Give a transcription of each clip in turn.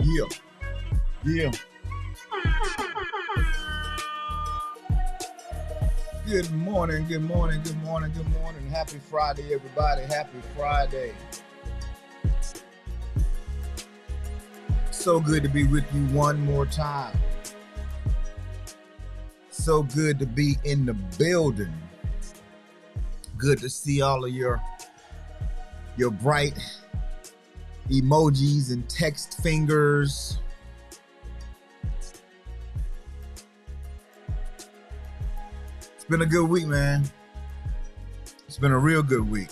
Yeah, yeah. Good morning, good morning, good morning, good morning. Happy Friday, everybody. Happy Friday. So good to be with you one more time. So good to be in the building. Good to see all of your bright emojis and text fingers. It's been a good week, man. It's been a real good week.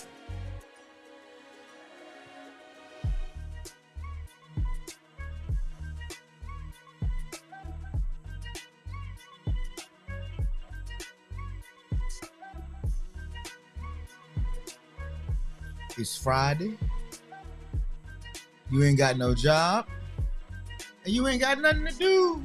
It's Friday. You ain't got no job. And you ain't got nothing to do.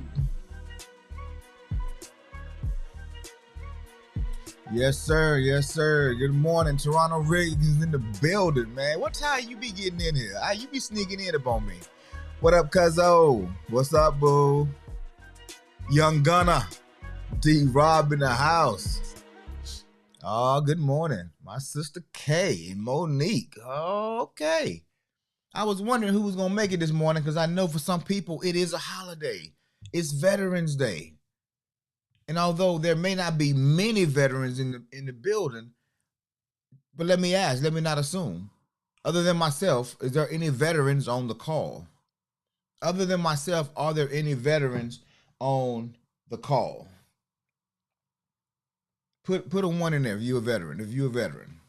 Yes, sir. Yes, sir. Good morning. Toronto Riggs is in the building, man. What time you be getting in here? You be sneaking in up on me. What up, cuzzo? What's up, boo? Young Gunner. D-Rob in the house. Oh, good morning. My sister Kay and Monique. Oh, okay. I was wondering who was going to make it this morning because I know for some people it is a holiday. It's Veterans Day. And although there may not be many veterans in the building, but let me not assume. Other than myself, is there any veterans on the call? Other than myself, are there any veterans on the call? Put a 1 in there if you're a veteran.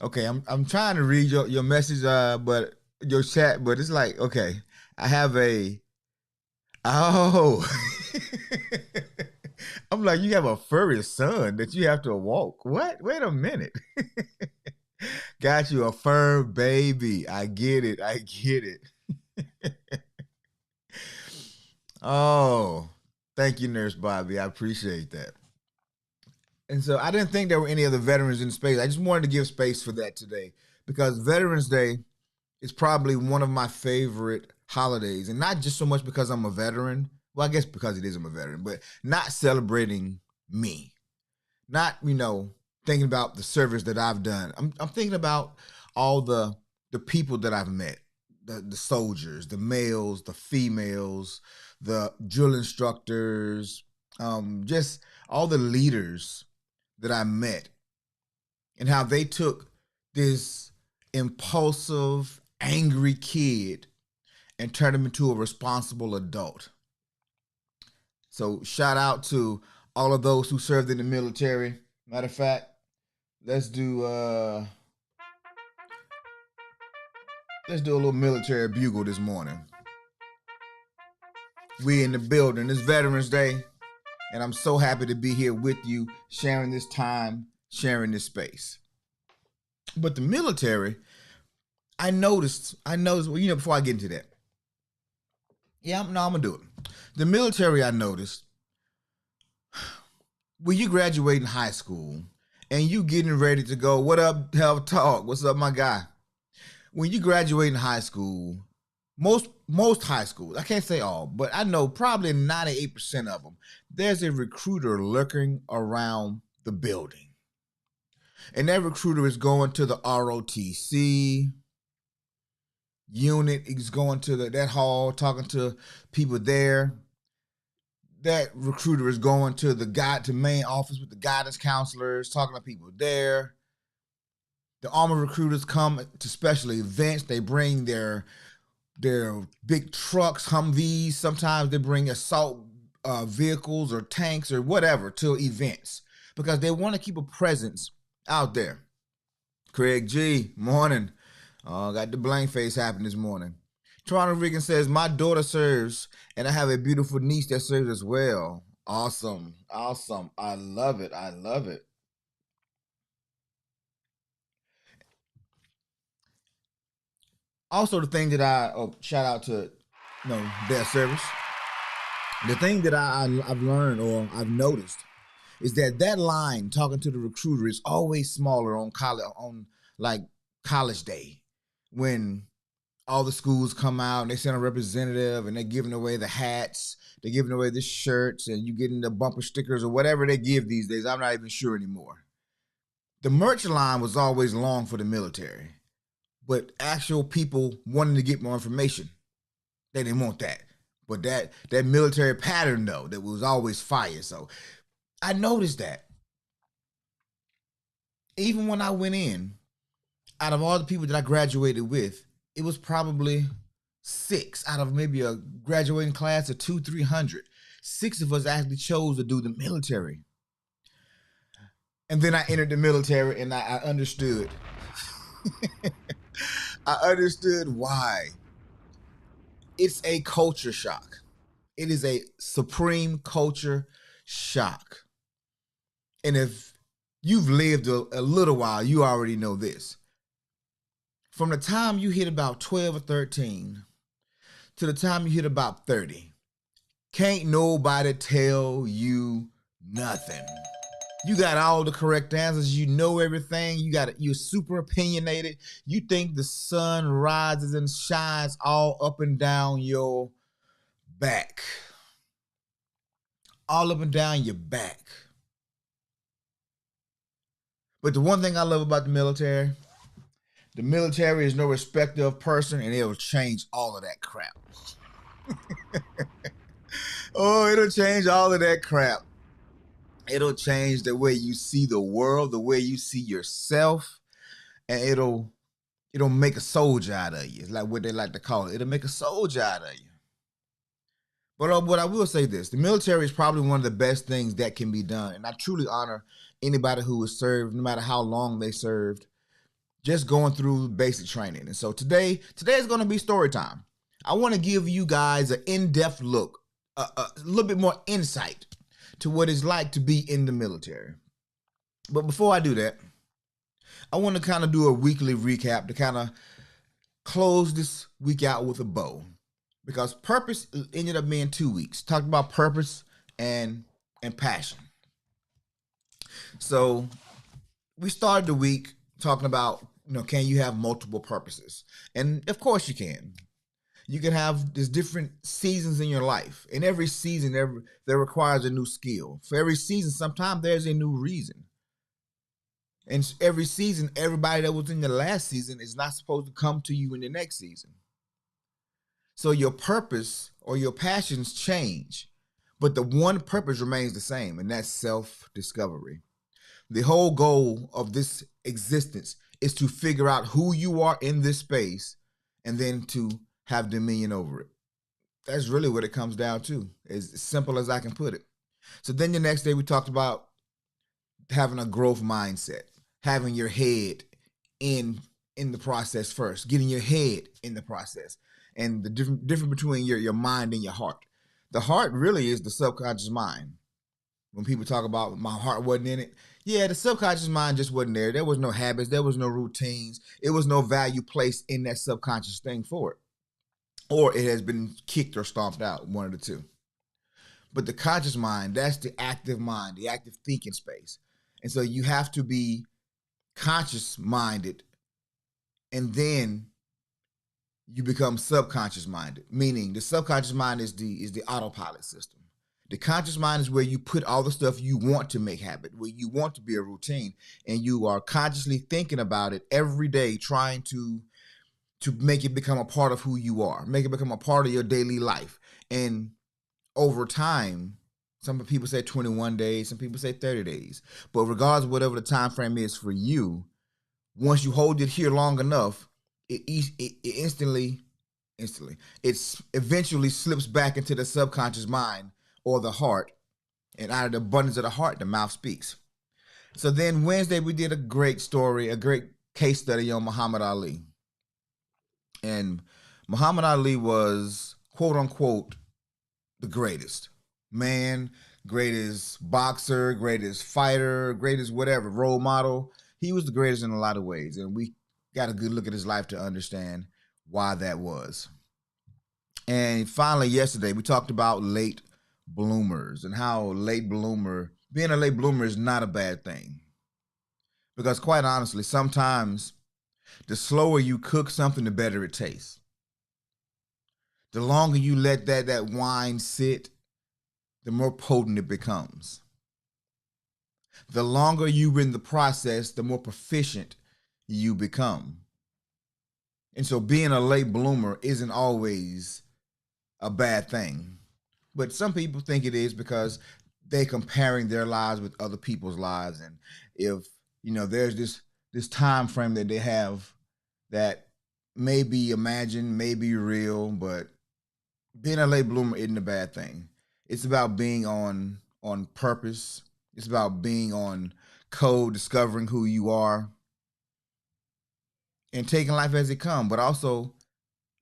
Okay, I'm trying to read your message, but your chat, but it's like, okay, I have oh. I'm like, you have a furry son that you have to walk. What? Wait a minute. Got you a fur baby. I get it. Oh, thank you, Nurse Bobby. I appreciate that. And so I didn't think there were any other veterans in space. I just wanted to give space for that today because Veterans Day is probably one of my favorite holidays. And not just so much because I'm a veteran. Well, I guess because it is I'm a veteran, but not celebrating me. Not, thinking about the service that I've done. I'm thinking about all the people that I've met. The soldiers, the males, the females, the drill instructors, just all the leaders that I met and how they took this impulsive, angry kid and turned him into a responsible adult. So shout out to all of those who served in the military. Matter of fact, let's do a little military bugle this morning. We in the building. It's Veterans Day. And I'm so happy to be here with you, sharing this time, sharing this space. But the military, I noticed, well, before I get into that. Yeah, I'm going to do it. The military, I noticed, when you graduate in high school and you getting ready to go, what up, Health Talk? What's up, my guy? When you graduate in high school, most high schools, I can't say all, but I know probably 98% of them, there's a recruiter lurking around the building. And that recruiter is going to the ROTC unit. He's going to that hall, talking to people there. That recruiter is going to the main office with the guidance counselors, talking to people there. The Army recruiters come to special events. They bring their They're big trucks, Humvees. Sometimes they bring assault vehicles or tanks or whatever to events because they want to keep a presence out there. Craig G, morning. Got the blank face happening this morning. Toronto Rican says, my daughter serves, and I have a beautiful niece that serves as well. Awesome. Awesome. I love it. I love it. Also, the thing that shout out to, their service. The thing that I've learned or I've noticed is that line talking to the recruiter is always smaller on like college day when all the schools come out and they send a representative and they're giving away the hats, they're giving away the shirts, and you getting the bumper stickers or whatever they give these days. I'm not even sure anymore. The merch line was always long for the military, but actual people wanting to get more information, they didn't want that. But that military pattern though, that was always fire. So I noticed that even when I went in, out of all the people that I graduated with, it was probably six out of maybe a graduating class of 300. Six of us actually chose to do the military. And then I entered the military and I understood. I understood why. It's a culture shock. It is a supreme culture shock. And if you've lived a little while, you already know this. From the time you hit about 12 or 13 to the time you hit about 30, can't nobody tell you nothing. You got all the correct answers. You know everything. You're super opinionated. You think the sun rises and shines all up and down your back. All up and down your back. But the one thing I love about the military is no respecter of person, and it'll change all of that crap. Oh, it'll change all of that crap. It'll change the way you see the world, the way you see yourself, and it'll make a soldier out of you. It's like what they like to call it. It'll make a soldier out of you. But I will say this: the military is probably one of the best things that can be done, and I truly honor anybody who has served, no matter how long they served, just going through basic training. And so today is going to be story time. I want to give you guys an in-depth look, a little bit more insight to what it's like to be in the military. But before I do that, I want to kind of do a weekly recap to kind of close this week out with a bow. Because purpose ended up being 2 weeks. Talked about purpose and passion. So we started the week talking about, can you have multiple purposes? And of course you can. You can have these different seasons in your life. And every season that requires a new skill. For every season, sometimes there's a new reason. And every season, everybody that was in the last season is not supposed to come to you in the next season. So your purpose or your passions change, but the one purpose remains the same, and that's self-discovery. The whole goal of this existence is to figure out who you are in this space and then to have dominion over it. That's really what it comes down to, as simple as I can put it. So then the next day we talked about having a growth mindset, having your head in the process first, getting your head in the process. And the difference between your mind and your heart. The heart really is the subconscious mind. When people talk about my heart wasn't in it, yeah, the subconscious mind just wasn't there. There was no habits. There was no routines. It was no value placed in that subconscious thing for it. Or it has been kicked or stomped out, one of the two. But the conscious mind, that's the active mind, the active thinking space. And so you have to be conscious minded, and then you become subconscious minded, meaning the subconscious mind is the autopilot system. The conscious mind is where you put all the stuff you want to make habit, where you want to be a routine, and you are consciously thinking about it every day, trying to make it become a part of who you are, make it become a part of your daily life. And over time, some people say 21 days, some people say 30 days. But regardless of whatever the time frame is for you, once you hold it here long enough, it instantly instantly. It eventually slips back into the subconscious mind or the heart, and out of the abundance of the heart, the mouth speaks. So then Wednesday, we did a great story, a great case study on Muhammad Ali. And Muhammad Ali was, quote unquote, the greatest man, greatest boxer, greatest fighter, greatest whatever, role model. He was the greatest in a lot of ways. And we got a good look at his life to understand why that was. And finally, yesterday, we talked about late bloomers and how being a late bloomer is not a bad thing. Because quite honestly, sometimes the slower you cook something, the better it tastes. The longer you let that wine sit, the more potent it becomes. The longer you're in the process, the more proficient you become. And so being a late bloomer isn't always a bad thing. But some people think it is because they're comparing their lives with other people's lives. And if, there's this time frame that they have that may be imagined, may be real, but being a late bloomer isn't a bad thing. It's about being on purpose. It's about being on code, discovering who you are, and taking life as it comes. But also,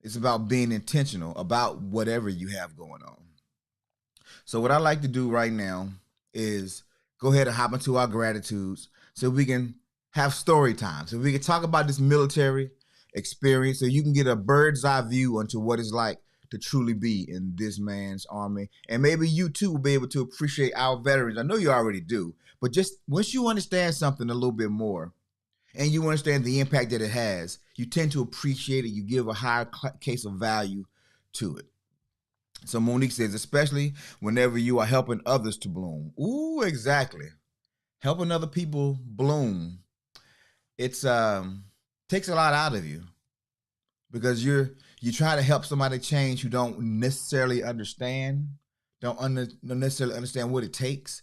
it's about being intentional about whatever you have going on. So what I like to do right now is go ahead and hop into our gratitudes so we can have story time. So we can talk about this military experience so you can get a bird's eye view onto what it's like to truly be in this man's army. And maybe you too will be able to appreciate our veterans. I know you already do, but just once you understand something a little bit more and you understand the impact that it has, you tend to appreciate it. You give a higher case of value to it. So Monique says, especially whenever you are helping others to bloom. Ooh, exactly. Helping other people bloom. It's takes a lot out of you because you try to help somebody change who don't necessarily understand, don't necessarily understand what it takes.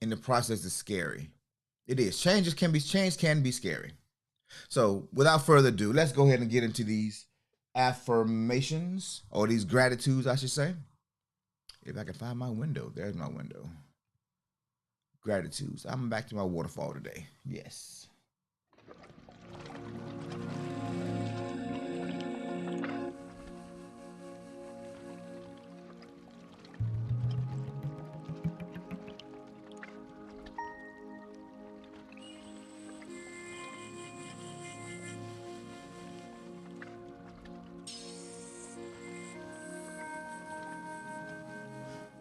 And the process is scary. It is. Change can be scary. So without further ado, let's go ahead and get into these affirmations, or these gratitudes, I should say. If I can find my window, there's my window. Gratitudes. I'm back to my waterfall today. Yes.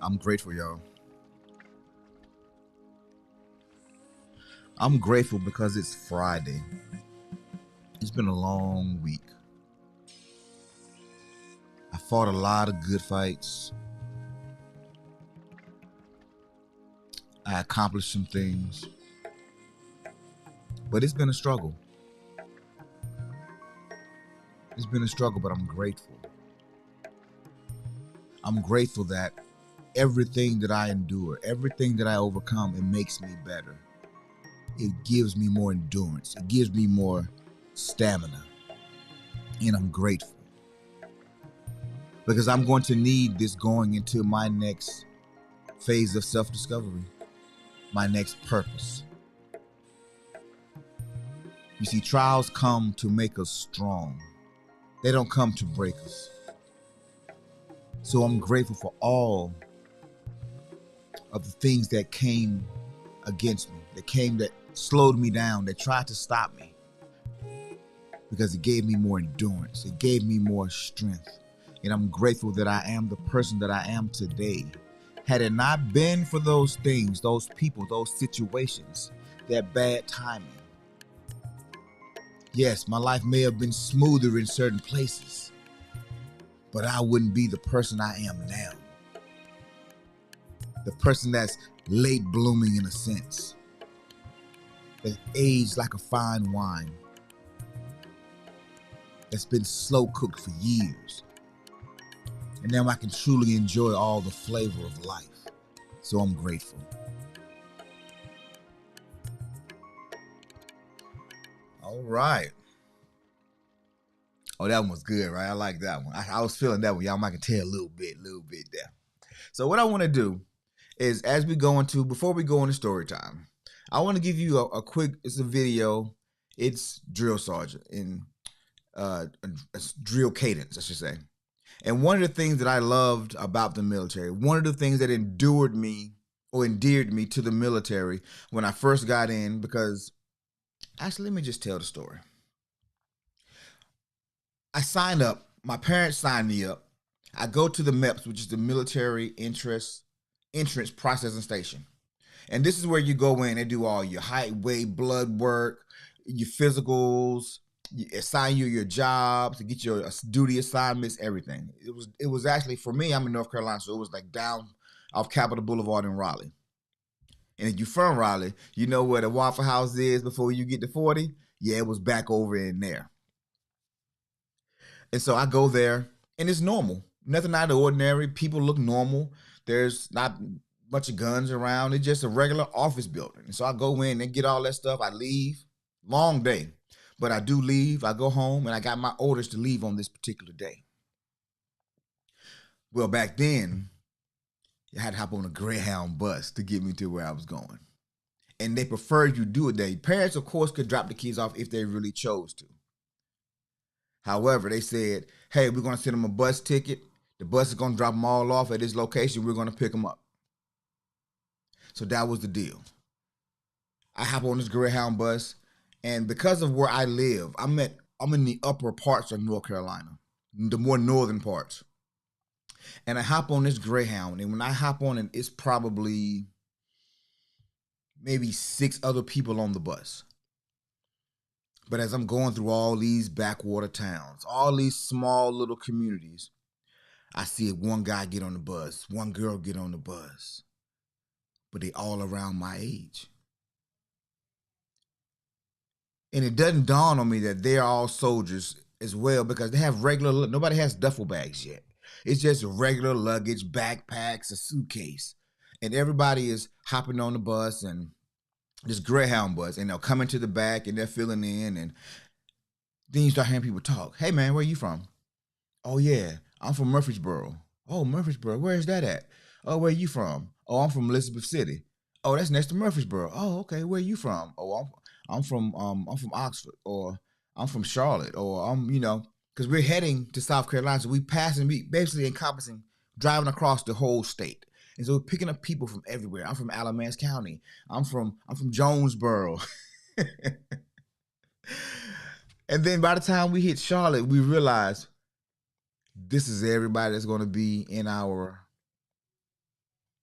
I'm grateful, y'all. I'm grateful because it's Friday. It's been a long week. I fought a lot of good fights. I accomplished some things. But it's been a struggle. It's been a struggle, but I'm grateful. I'm grateful that everything that I endure, everything that I overcome, it makes me better. It gives me more endurance. It gives me more stamina. And I'm grateful because I'm going to need this going into my next phase of self-discovery, my next purpose. You see, trials come to make us strong. They don't come to break us. So I'm grateful for all of the things that came against me, that slowed me down, that tried to stop me, because it gave me more endurance. It gave me more strength. And I'm grateful that I am the person that I am today. Had it not been for those things, those people, those situations, that bad timing, yes, my life may have been smoother in certain places, but I wouldn't be the person I am now. The person that's late blooming in a sense, that's aged like a fine wine, that's been slow cooked for years. And now I can truly enjoy all the flavor of life. So I'm grateful. All right. Oh, that one was good, right? I like that one. I was feeling that one. Y'all might can tell a little bit there. So what I want to do is, as we go into, before we go into story time, I want to give you a quick, it's a video. It's drill sergeant in a drill cadence, I should say. And one of the things that I loved about the military, one of the things that endeared me to the military when I first got in, because actually, let me just tell the story. I signed up. My parents signed me up. I go to the MEPS, which is the Military Entrance Processing Station. And this is where you go in and do all your height, weight, blood work, your physicals, assign you your jobs, to get your duty assignments, everything. It was actually, for me, I'm in North Carolina, so it was like down off Capitol Boulevard in Raleigh. And if you're from Raleigh, you know where the Waffle House is before you get to 40? Yeah, it was back over in there. And so I go there, and it's normal. Nothing out of the ordinary. People look normal. There's not a bunch of guns around. It's just a regular office building. And so I go in and get all that stuff. I leave. Long day. But I do leave. I go home, and I got my orders to leave on this particular day. Well, back then, I had to hop on a Greyhound bus to get me to where I was going. And they preferred you do it there. Parents, of course, could drop the kids off if they really chose to. However, they said, hey, we're going to send them a bus ticket. The bus is going to drop them all off at this location. We're going to pick them up. So that was the deal. I hop on this Greyhound bus, and because of where I live, I'm in the upper parts of North Carolina, the more northern parts. And I hop on this Greyhound, and when I hop on it, it's probably maybe 6 other people on the bus. But as I'm going through all these backwater towns, all these small little communities, I see one guy get on the bus, one girl get on the bus, but they all around my age. And it doesn't dawn on me that they're all soldiers as well, because they have nobody has duffel bags yet. It's just regular luggage, backpacks, a suitcase. And everybody is hopping on the bus, and this Greyhound bus, and they'll come into the back and they're filling in, and then you start hearing people talk. Hey man, where you from? Oh yeah, I'm from Murfreesboro. Oh, Murfreesboro, where's that at? Oh, where you from? Oh, I'm from Elizabeth City. Oh, that's next to Murfreesboro. Oh, okay, where you from? Oh, I'm from Oxford, or I'm from Charlotte, or because we're heading to South Carolina, so we basically encompassing driving across the whole state. And so we're picking up people from everywhere. I'm from Alamance County. I'm from Jonesboro. And then by the time we hit Charlotte, we realize this is everybody that's going to be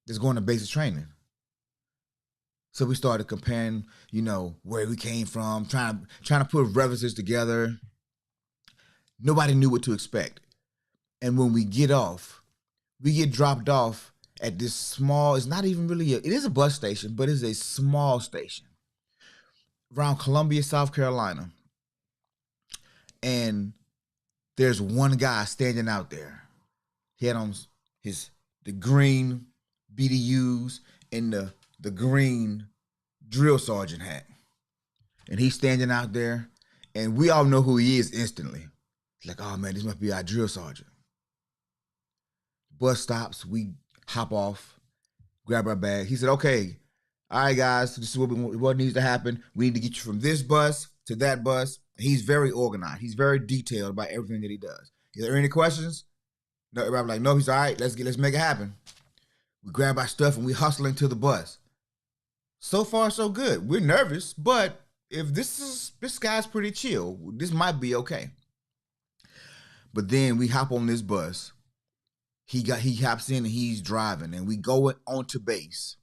that's going to basic training. So we started comparing, where we came from, trying to put references together. Nobody knew what to expect. And when we get dropped off at this small, it's not even really it is a bus station, but it's a small station around Columbia, South Carolina. And there's one guy standing out there. He had on the green BDUs and the green drill sergeant hat. And he's standing out there, and we all know who he is instantly. It's like, oh man, this must be our drill sergeant. Bus stops, we hop off, grab our bag. He said, okay, all right, guys, this is what needs to happen. We need to get you from this bus to that bus. He's very organized. He's very detailed about everything that he does. Is there any questions? No, everybody's like, no, he's all right. Let's make it happen. We grab our stuff and we hustle into the bus. So far, so good. We're nervous, but if this guy's pretty chill, this might be okay. But then we hop on this bus. He hops in and he's driving, and we go onto base.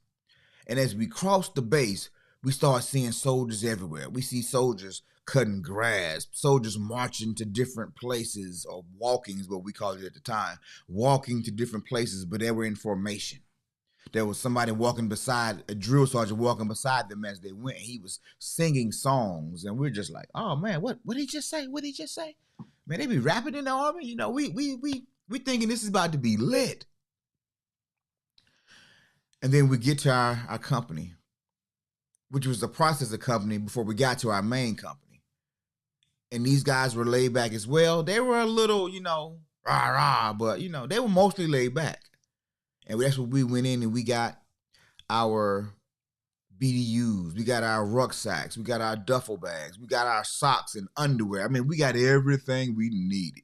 And as we cross the base, we start seeing soldiers everywhere. We see soldiers cutting grass, soldiers marching to different places, or walking is what we called it at the time, walking to different places, but they were in formation. There was somebody a drill sergeant walking beside them as they went. He was singing songs, and we're just like, oh man, what did he just say? What did he just say? Man, they be rapping in the army. We thinking this is about to be lit. And then we get to our company, which was the processor company before we got to our main company. and these guys were laid back as well. They were a little, rah rah, but they were mostly laid back. And that's what we went in and we got our BDUs, we got our rucksacks, we got our duffel bags, we got our socks and underwear. I mean, we got everything we needed.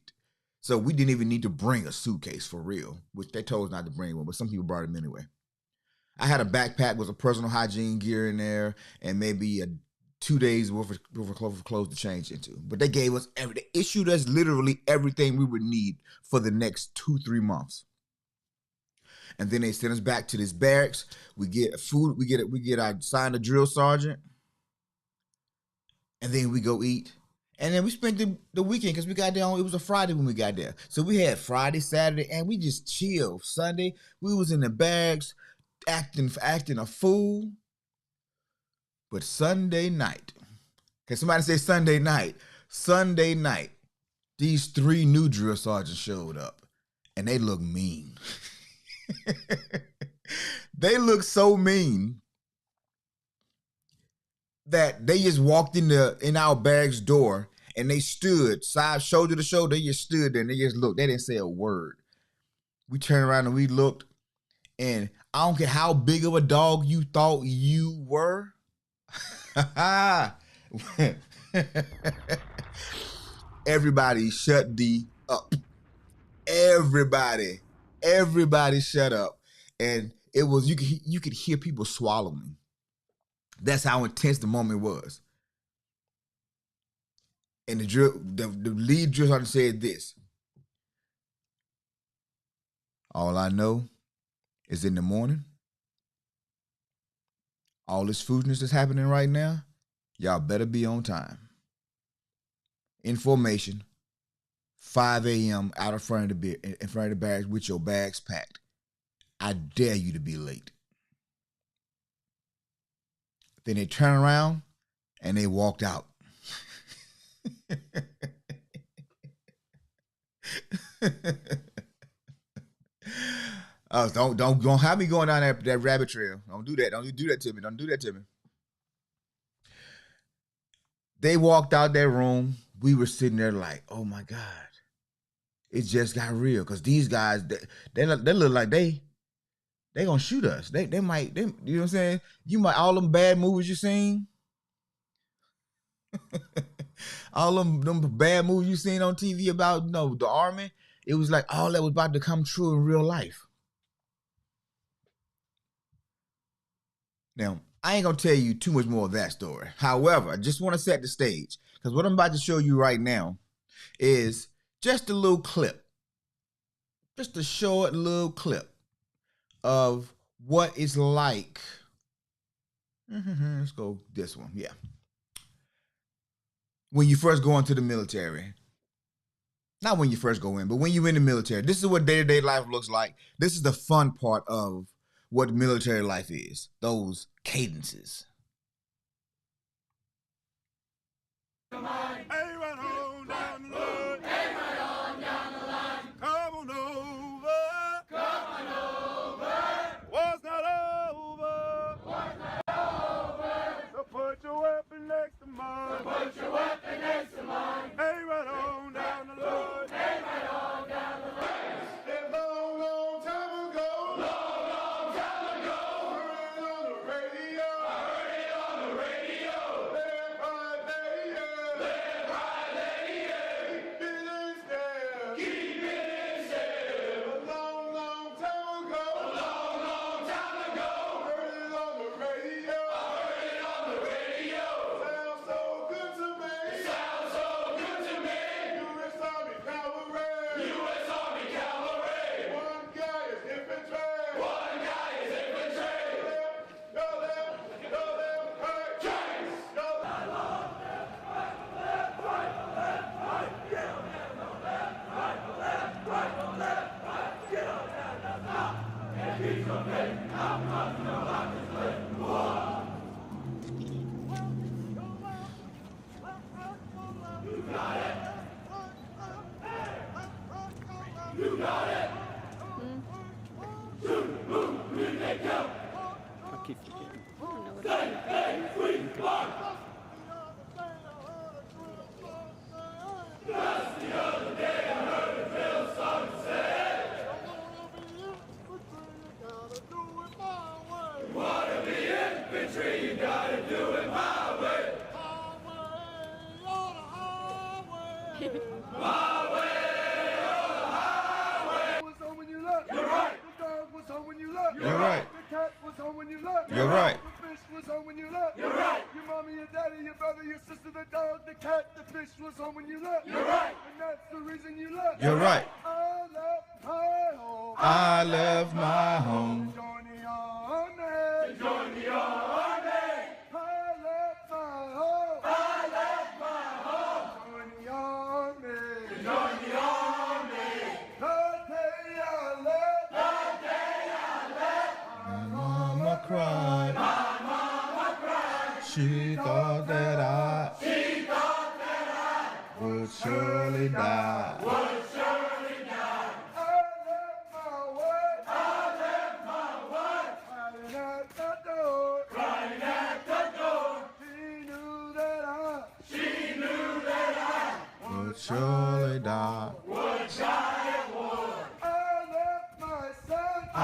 So we didn't even need to bring a suitcase for real, which they told us not to bring one, but some people brought them anyway. I had a backpack with a personal hygiene gear in there and maybe 2 days worth of clothes to change into. But they gave us they issued us literally everything we would need for the next 2-3 months. And then they send us back to this barracks. We get food. We get our signed a drill sergeant, and then we go eat. And then we spent the weekend because we got there it was a Friday when we got there. So we had Friday, Saturday, and we just chilled. Sunday, we was in the barracks acting a fool. But Sunday night, can somebody say Sunday night? Sunday night, these 3 new drill sergeants showed up, and they look mean. They look so mean that they just walked in our barracks door and they stood shoulder to shoulder. They just stood there and they just looked. They didn't say a word. We turned around and we looked, and I don't care how big of a dog you thought you were. Everybody shut up. Everybody shut up. And it was, you could hear people swallowing. That's how intense the moment was. And the lead drill sergeant said this: all I know is in the morning, all this foolishness that's happening right now, y'all better be on time. In formation, 5 a.m. out in front of the barracks with your bags packed. I dare you to be late. Then they turned around and they walked out. Don't have me going down that rabbit trail. Don't do that. Don't do that to me. Don't do that to me. They walked out that room. We were sitting there like, oh my God, it just got real. Because these guys, they look like they gonna shoot us. They might, you know what I'm saying? You might, all them bad movies you seen, all them bad movies you seen on TV about, the army, it was like all that was about to come true in real life. Now, I ain't gonna tell you too much more of that story. However, I just want to set the stage, because what I'm about to show you right now is just a little clip. Just a short little clip of what it's like. Let's go this one. Yeah. When you first go into the military. Not when you first go in, but when you're in the military. This is what day-to-day life looks like. This is the fun part of what military life is. Those cadences. Come on. Hey, right on down the line. Hey, right on down the line. Come on over. Come on over. War's not over. War's not over. So put your weapon next to mine. So put your weapon next to mine. Hey, right on down the line. Hey, right on down the line. That long, long time ago. Long, long time ago. Heard it on the radio. I heard it on the radio. Live right there, yeah. Live right there, yeah. Keep it instead. Keep it instead. A long, long time ago. A long, long time ago. Heard it on the radio. I heard it on the radio. Sounds so good to me. Sounds so good to me. U.S. Army Cavalry. U.S. Army Cavalry. One guy is infantry. One guy is infantry. Go left, right. James. Go left. I keep forgetting. I don't know what You're right. The cat was home when you left. You're right. The fish was home when you left. You're right. Your mommy, your daddy, your brother, your sister, the dog, the cat, the fish was home when you left. You're right. And that's the reason you left. You're right. I left my home. I left my home. Join the army. Join the army. I left my home. I left my home. Join the army. Join the army. The day I left. The day I left. My mama cried. My mama cried. She thought that I would surely die. Would surely die. I left my wife. I left my wife. Crying at the door. Crying at the door. She knew that I Would surely die. would die at war. I left my son. I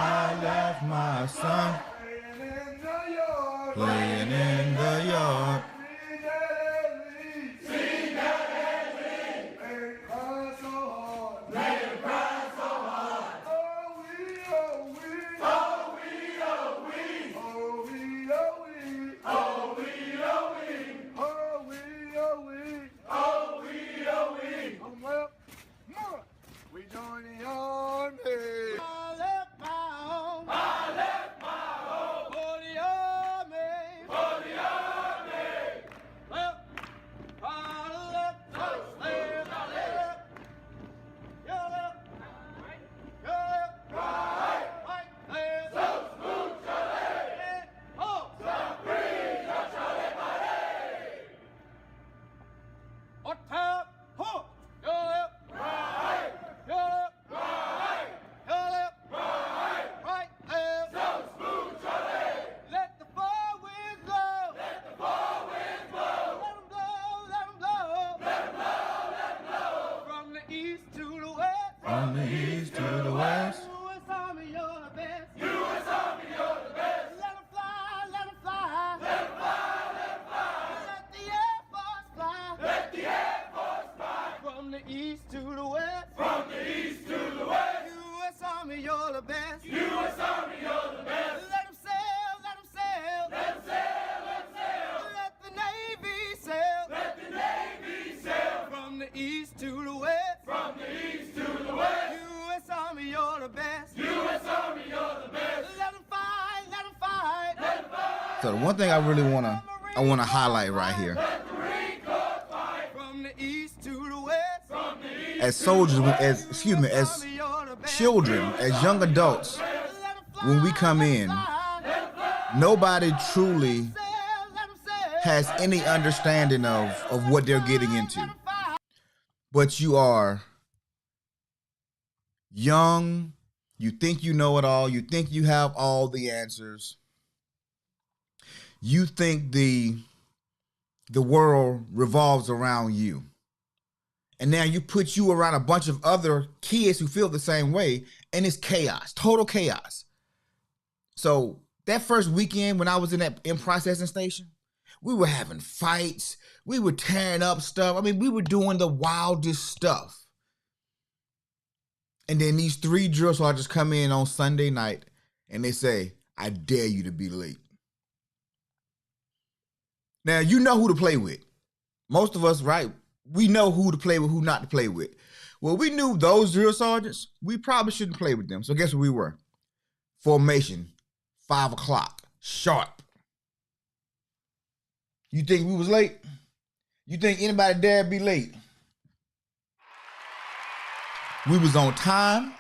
left my son Playing in the yard. playing in the yard. See that lead. Made him cry so hard. Made him cry so hard. Oh, we, oh, we. Oh, we, oh, we. Oh, we, oh, we. Oh, we, oh, we. Oh, we, oh, we. Oh, we, oh, we. Well, more. We join the army. I left my home. I left my home. For the army. For the army. Well, I left my slave. I left. You left. You left. Right. Right. Left. So smooth, Charlie. Oh. So free, Charlie, buddy. What time? Ho. You left. Right. You left. Right. You left. Right. Right. Left. So smooth, Charlie. Let the four winds blow. Let the four winds blow. Let 'em blow. Let 'em blow. Let 'em blow. Let 'em blow. From the east to the west. From the east to the west. U.S. Army, you're the best. U.S. Army, you're the best. Let 'em fly. Let 'em fly. Let 'em fly. Let 'em fly. Let the Air Force fly. Let the Air Force fly. From the east to the west. From the east to the west. U.S. Army, you're the best. U.S. Army, you're the best. Let 'em sail. Let 'em sail. Let 'em sail. Let 'em sail. Let the Navy sail. Let the Navy sail. From the east to the west. From the east to the west. U.S. Army, you're the best. U.S. Army, you're the best. Let 'em fight. Let 'em fight. Let 'em fight. So the one thing I really wanna highlight right here. Let the Marine Corps fight. From the east to the west. From the east As soldiers, as children, as young adults, when we come in, nobody truly has any understanding of what they're getting into. But you are young, you think you know it all, you think you have all the answers. You think the world revolves around you. And now you put you around a bunch of other kids who feel the same way, and it's chaos, total chaos. So that first weekend when I was in processing station, we were having fights. We were tearing up stuff. I mean, we were doing the wildest stuff. And then these three drill sergeants come in on Sunday night and they say, I dare you to be late. Now, you know who to play with. Most of us, right? We know who to play with, who not to play with. Well, we knew those drill sergeants, we probably shouldn't play with them. So guess what we were? Formation, 5 o'clock, sharp. You think we was late? You think anybody dare be late? We was on time.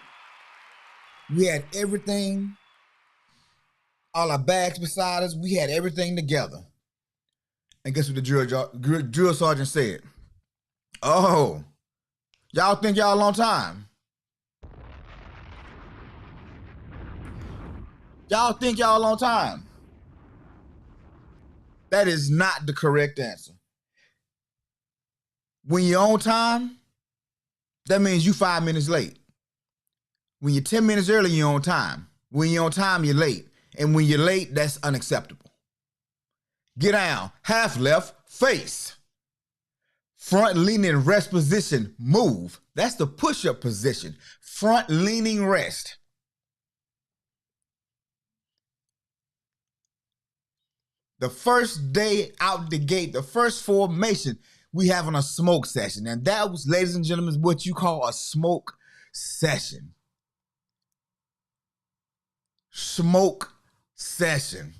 We had everything, all our bags beside us. We had everything together. And guess what the drill sergeant said? Oh, y'all think y'all on time? Y'all think y'all on time? That is not the correct answer. When you're on time, that means you 5 minutes late. When you're 10 minutes early, you're on time. When you're on time, you're late. And when you're late, that's unacceptable. Get down. Half left, face. Front leaning rest position, move. That's the push-up position. Front leaning rest. The first day out the gate, the first formation, we having a smoke session. And that was, ladies and gentlemen, what you call a smoke session. Smoke session.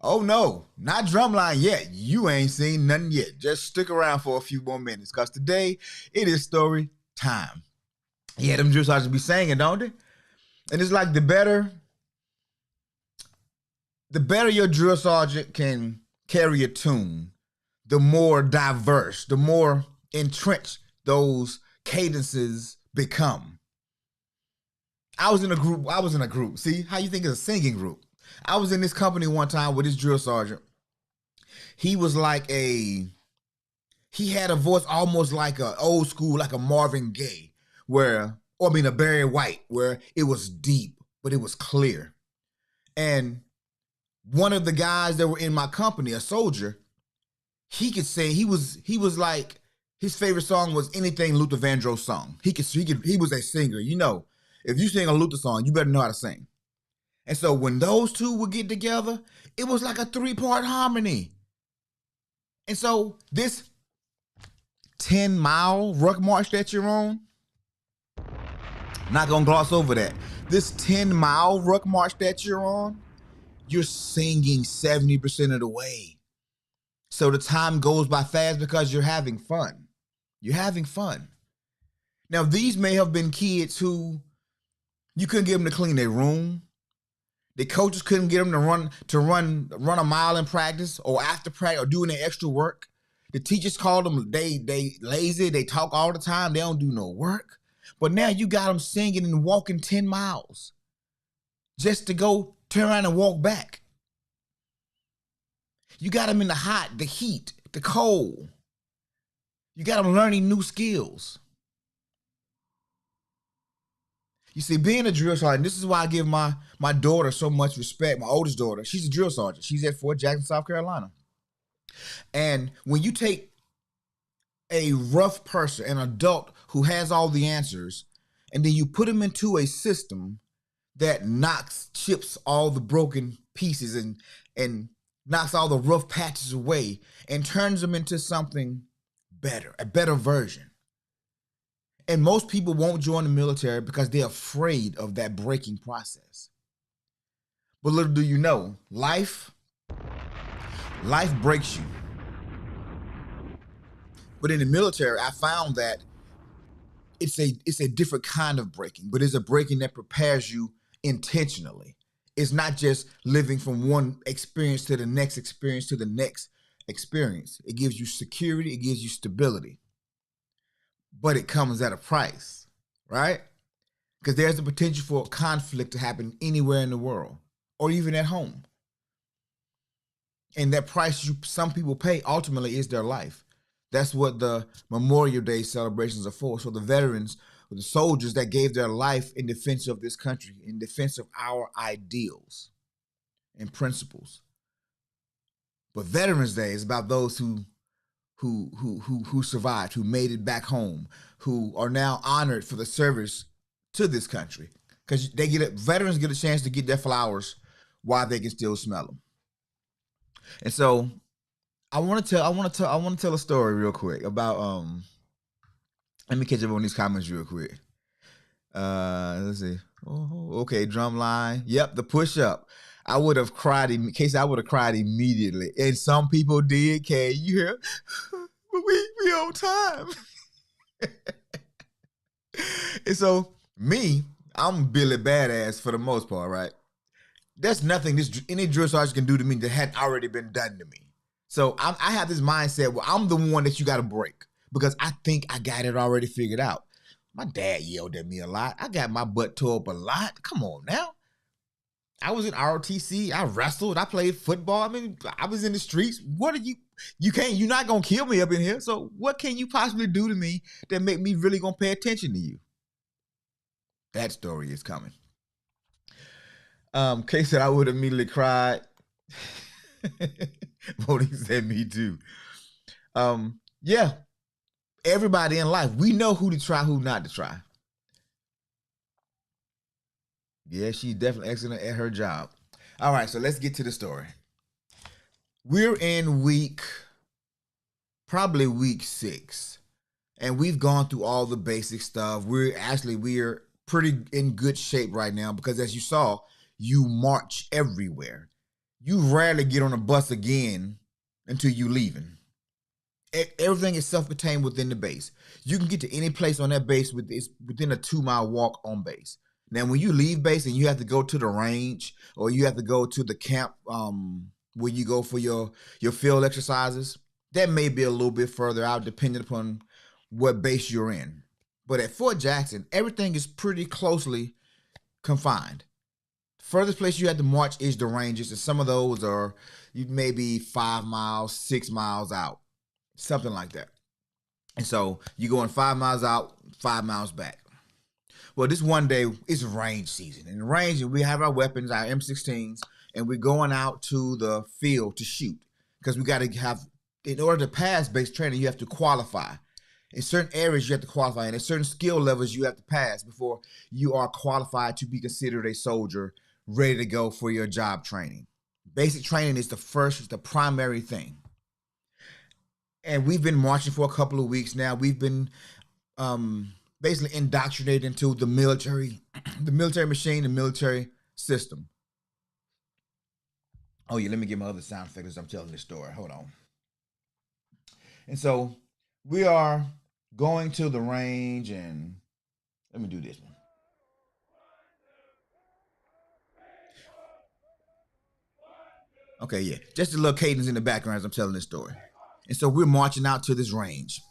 Oh no, not drumline yet. You ain't seen nothing yet. Just stick around for a few more minutes, because today it is story time. Yeah, them drill sergeants be singing, don't they? And it's like the better your drill sergeant can carry a tune, the more diverse, the more entrenched those cadences become. I was in a group. See, how you think it's a singing group? I was in this company one time with this drill sergeant. He was like he had a voice almost like a old school, like a Marvin Gaye, a Barry White, where it was deep, but it was clear. And one of the guys that were in my company, a soldier, he could say he was like, his favorite song was anything Luther Vandross sung. He was a singer. You know, if you sing a Luther song, you better know how to sing. And so when those two would get together, it was like a 3-part harmony. And so this 10-mile ruck march that you're on, not gonna gloss over that. This 10-mile ruck march that you're on, you're singing 70% of the way. So the time goes by fast because you're having fun. You're having fun. Now, these may have been kids who you couldn't get them to clean their room. The coaches couldn't get them to run a mile in practice or after practice or doing their extra work. The teachers called them, they lazy, they talk all the time, they don't do no work. But now you got them singing and walking 10 miles just to go turn around and walk back. You got them in the hot, the heat, the cold. You got them learning new skills. You see, being a drill sergeant, this is why I give my daughter so much respect, my oldest daughter. She's a drill sergeant. She's at Fort Jackson, South Carolina. And when you take a rough person, an adult who has all the answers, and then you put them into a system that chips all the broken pieces and knocks all the rough patches away and turns them into something better, a better version. And most people won't join the military because they're afraid of that breaking process. But little do you know, life breaks you. But in the military, I found that it's a different kind of breaking, but it's a breaking that prepares you intentionally. It's not just living from one experience to the next experience to the next experience. It gives you security, it gives you stability. But it comes at a price, right? Because there's the potential for conflict to happen anywhere in the world or even at home. And that price some people pay ultimately is their life. That's what the Memorial Day celebrations are for. So the veterans, the soldiers that gave their life in defense of this country, in defense of our ideals and principles. But Veterans Day is about those who survived, who made it back home, who are now honored for the service to this country. Because veterans get a chance to get their flowers while they can still smell them. And so I want to tell a story real quick about let me catch up on these comments real quick. Let's see. Oh, okay, drumline. Yep, the push-up. I would have cried immediately. And some people did, Kay. You hear? But we on time. And so me, I'm Billy Badass for the most part, right? There's nothing any drill sergeant can do to me that hadn't already been done to me. So I have this mindset where I'm the one that you got to break because I think I got it already figured out. My dad yelled at me a lot. I got my butt tore up a lot. Come on now. I was in ROTC. I wrestled. I played football. I mean, I was in the streets. You're not going to kill me up in here. So what can you possibly do to me that make me really going to pay attention to you? That story is coming. Kay said I would immediately cried. Monique said me too. Yeah, everybody in life, we know who to try, who not to try. Yeah, she's definitely excellent at her job. All right, so let's get to the story. We're in probably week 6, and we've gone through all the basic stuff. We're pretty in good shape right now because, as you saw, you march everywhere. You rarely get on a bus again until you leaving. Everything is self-contained within the base. You can get to any place on that base within a 2-mile walk on base. Now, when you leave base and you have to go to the range or you have to go to the camp where you go for your field exercises, that may be a little bit further out depending upon what base you're in. But at Fort Jackson, everything is pretty closely confined. Furthest place you have to march is the ranges, and some of those are maybe 5 miles, 6 miles out, something like that. And so you're going 5 miles out, 5 miles back. Well, this one day, it's range season. In the range, we have our weapons, our M16s, and we're going out to the field to shoot. Because we got to have, in order to pass base training, you have to qualify. In certain areas, you have to qualify. And at certain skill levels, you have to pass before you are qualified to be considered a soldier ready to go for your job training. Basic training is the primary thing. And we've been marching for a couple of weeks now. We've been basically indoctrinated into the military machine, the military system. Oh yeah, let me get my other sound effects as I'm telling this story. Hold on. And so we are going to the range, and let me do this one. Okay, yeah, just a little cadence in the background as I'm telling this story. And so we're marching out to this range.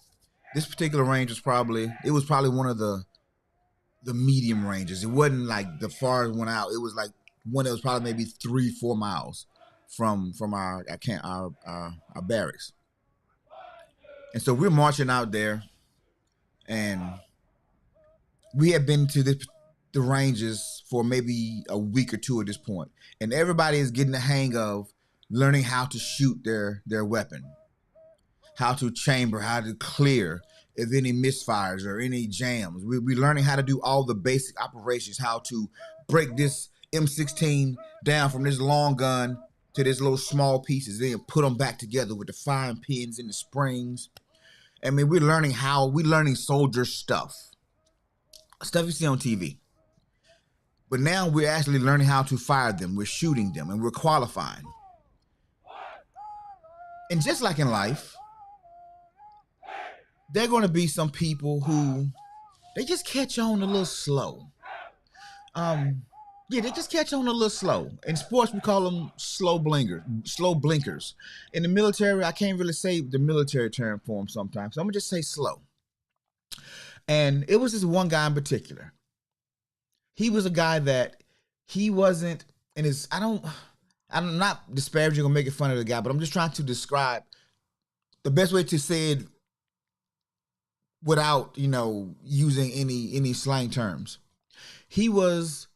This particular range was probably one of the medium ranges. It wasn't like the farthest one out. It was like one that was probably maybe 3-4 miles from our barracks. And so we're marching out there, and we had been to the ranges for maybe a week or two at this point, and everybody is getting the hang of learning how to shoot their weapon, how to chamber, how to clear if any misfires or any jams. We're learning how to do all the basic operations, how to break this M16 down from this long gun to this little small pieces, then put them back together with the firing pins and the springs. I mean, we're learning soldier stuff you see on TV. But now we're actually learning how to fire them. We're shooting them, and we're qualifying. And just like in life, there are going to be some people who they just catch on a little slow. They just catch on a little slow. In sports, we call them slow blinkers. In the military, I can't really say the military term for them sometimes, so I'm gonna just say slow. And it was this one guy in particular. He was a guy that he wasn't, and I'm not disparaging or making fun of the guy, but I'm just trying to describe the best way to say it without, using any slang terms. He was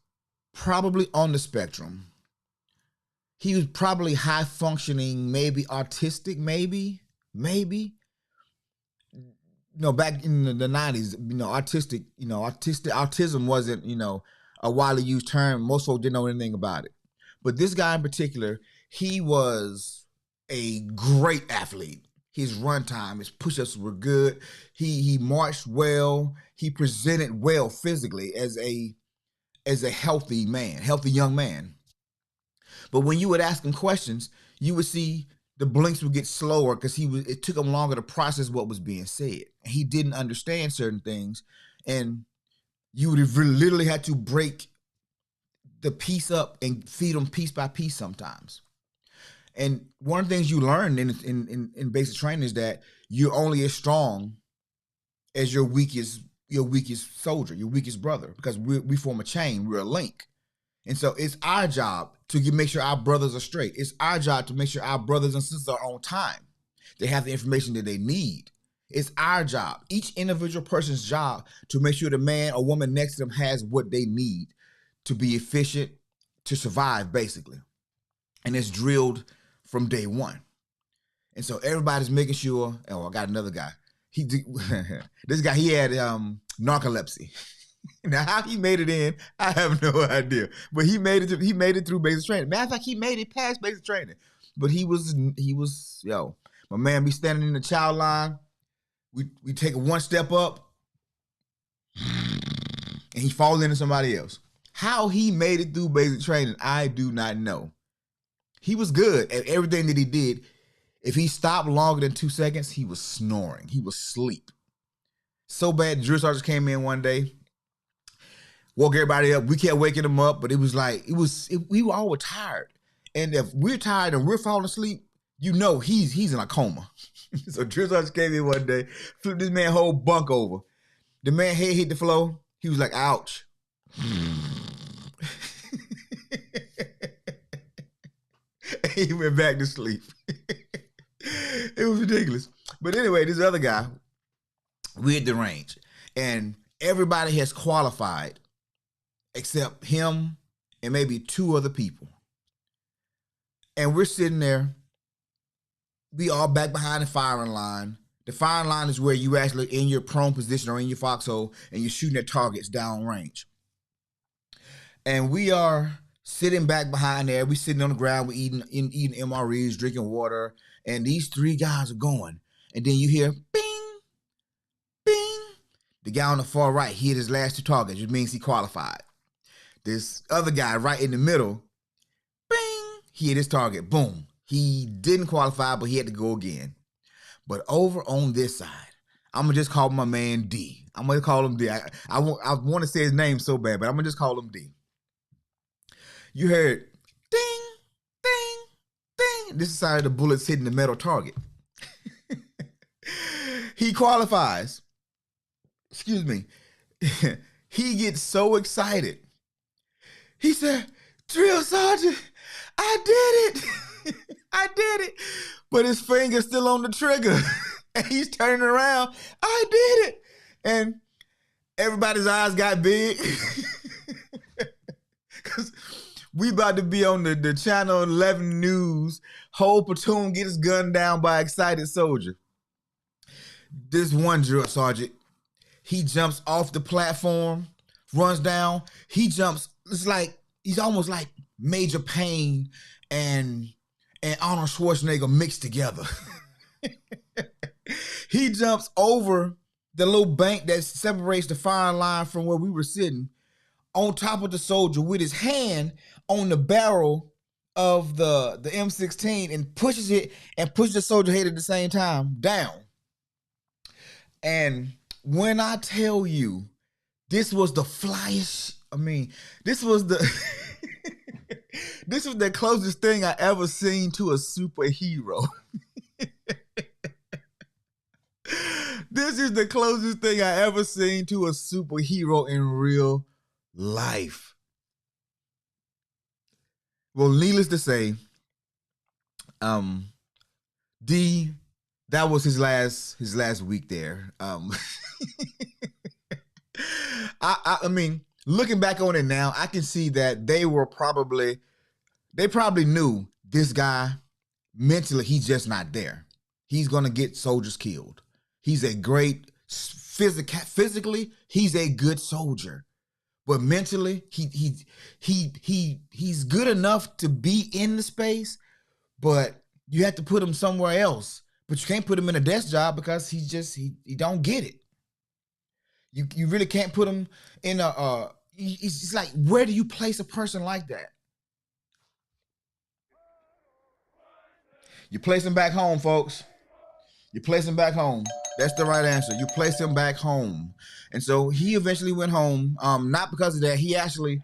probably on the spectrum. He was probably high functioning, maybe autistic, maybe. Back in the 90s, autism wasn't, a widely used term. Most folks didn't know anything about it. But this guy in particular, he was a great athlete. His run time, his push-ups were good. He marched well. He presented well physically as a healthy young man. But when you would ask him questions, you would see the blinks would get slower because it took him longer to process what was being said. He didn't understand certain things, and you would have literally had to break the piece up and feed him piece by piece sometimes. And one of the things you learn in basic training is that you're only as strong as your weakest soldier, your weakest brother, because we form a chain, we're a link. And so it's our job to make sure our brothers are straight. It's our job to make sure our brothers and sisters are on time. They have the information that they need. It's our job, each individual person's job, to make sure the man or woman next to them has what they need to be efficient, to survive, basically. And it's drilled from day one. And so everybody's making sure. Oh, I got another guy. This guy, he had narcolepsy. Now, how he made it in, I have no idea. But he made it. He made it through basic training. Matter of fact, he made it past basic training. But he was my man be standing in the child line. We take it one step up, and he falls into somebody else. How he made it through basic training, I do not know. He was good at everything that he did. If he stopped longer than 2 seconds, he was snoring. He was asleep. So bad, the drill sergeant came in one day, woke everybody up. We kept waking him up, but it was like, we were all tired. And if we're tired and we're falling asleep, you know he's in a coma. So drill sergeant came in one day, flipped this man's whole bunk over. The man head hit the floor. He was like, ouch. He went back to sleep. It was ridiculous. But anyway, this other guy, we at the range, and everybody has qualified except him and maybe 2 other people. And we're sitting there. We all back behind the firing line. The firing line is where you actually in your prone position or in your foxhole, and you're shooting at targets down range. And we are sitting back behind there. We sitting on the ground. We eating MREs, drinking water. And these 3 guys are going. And then you hear bing, bing. The guy on the far right hit his last 2 targets, which means he qualified. This other guy right in the middle, bing, he hit his target. Boom. He didn't qualify, but he had to go again. But over on this side, I'm going to just call my man D. I'm going to call him D. I want to say his name so bad, but I'm going to just call him D. You heard ding, ding, ding. This is how the bullets hitting the metal target. He qualifies. Excuse me. He gets so excited. He said, drill sergeant, I did it. I did it. But his finger's still on the trigger. And he's turning around. I did it. And everybody's eyes got big. Because we about to be on the Channel 11 news. Whole platoon gets gunned down by excited soldier. This one drill sergeant, he jumps off the platform, runs down. He jumps, it's like, he's almost like Major Payne and Arnold Schwarzenegger mixed together. He jumps over the little bank that separates the firing line from where we were sitting, on top of the soldier with his hand on the barrel of the M16 and pushes it and pushes the soldier head at the same time down. And when I tell you, this was the flyest, this was the this was the closest thing I ever seen to a superhero. This is the closest thing I ever seen to a superhero in real life. Well, needless to say, D, that was his last week there. I mean, looking back on it now, I can see that they probably knew this guy mentally, he's just not there. He's gonna get soldiers killed. He's a great physically, he's a good soldier. But mentally, he's good enough to be in the space, but you have to put him somewhere else. But you can't put him in a desk job because he don't get it. You really can't put him in it's like, where do you place a person like that? You place him back home, folks. You place him back home. That's the right answer. You place him back home. And so he eventually went home. Not because of that. He actually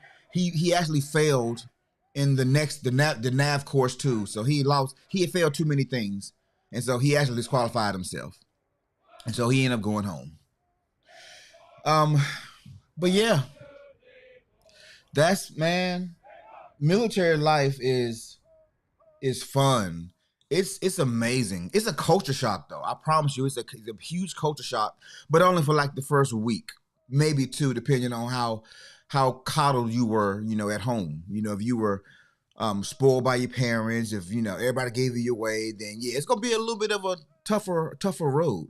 failed in the NAV course too. So he had failed too many things. And so he actually disqualified himself. And so he ended up going home. But yeah. Military life is fun. It's amazing. It's a culture shock, though. I promise you, it's a huge culture shock, but only for like the first week, maybe 2, depending on how coddled you were, at home. If you were spoiled by your parents, if everybody gave you your way, then yeah, it's gonna be a little bit of a tougher road.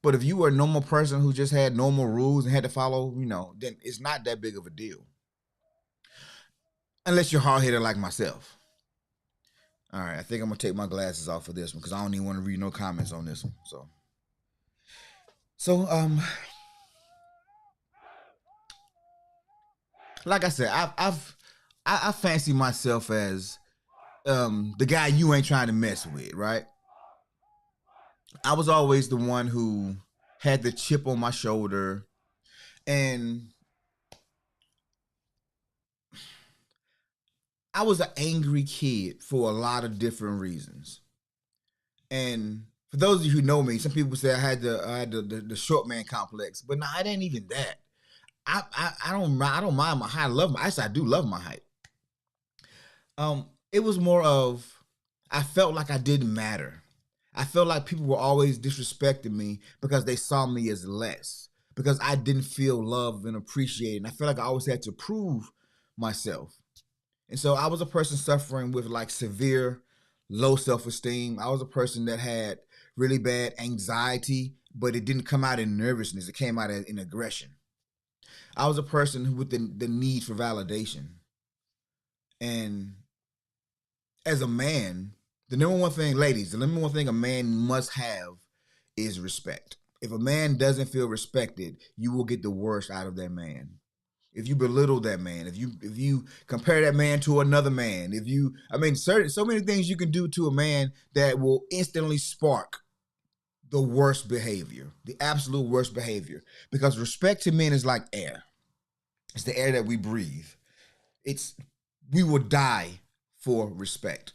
But if you were a normal person who just had normal rules and had to follow, then it's not that big of a deal. Unless you're hard headed like myself. All right, I think I'm gonna take my glasses off for this one because I don't even want to read no comments on this one. So like I said, I fancy myself as the guy you ain't trying to mess with, right? I was always the one who had the chip on my shoulder, and I was an angry kid for a lot of different reasons. And for those of you who know me, some people say I had the short man complex, but no, it ain't even that. I don't mind my height. I do love my height. It was more of I felt like I didn't matter. I felt like people were always disrespecting me because they saw me as less, because I didn't feel loved and appreciated. And I felt like I always had to prove myself. And so I was a person suffering with like severe low self-esteem. I was a person that had really bad anxiety, but it didn't come out in nervousness. It came out in aggression. I was a person who with the need for validation. And as a man, the number one thing, ladies, the number one thing a man must have is respect. If a man doesn't feel respected, you will get the worst out of that man. If you belittle that man, if you compare that man to another man, so many things you can do to a man that will instantly spark the worst behavior, the absolute worst behavior. Because respect to men is like air. It's the air that we breathe. We will die for respect.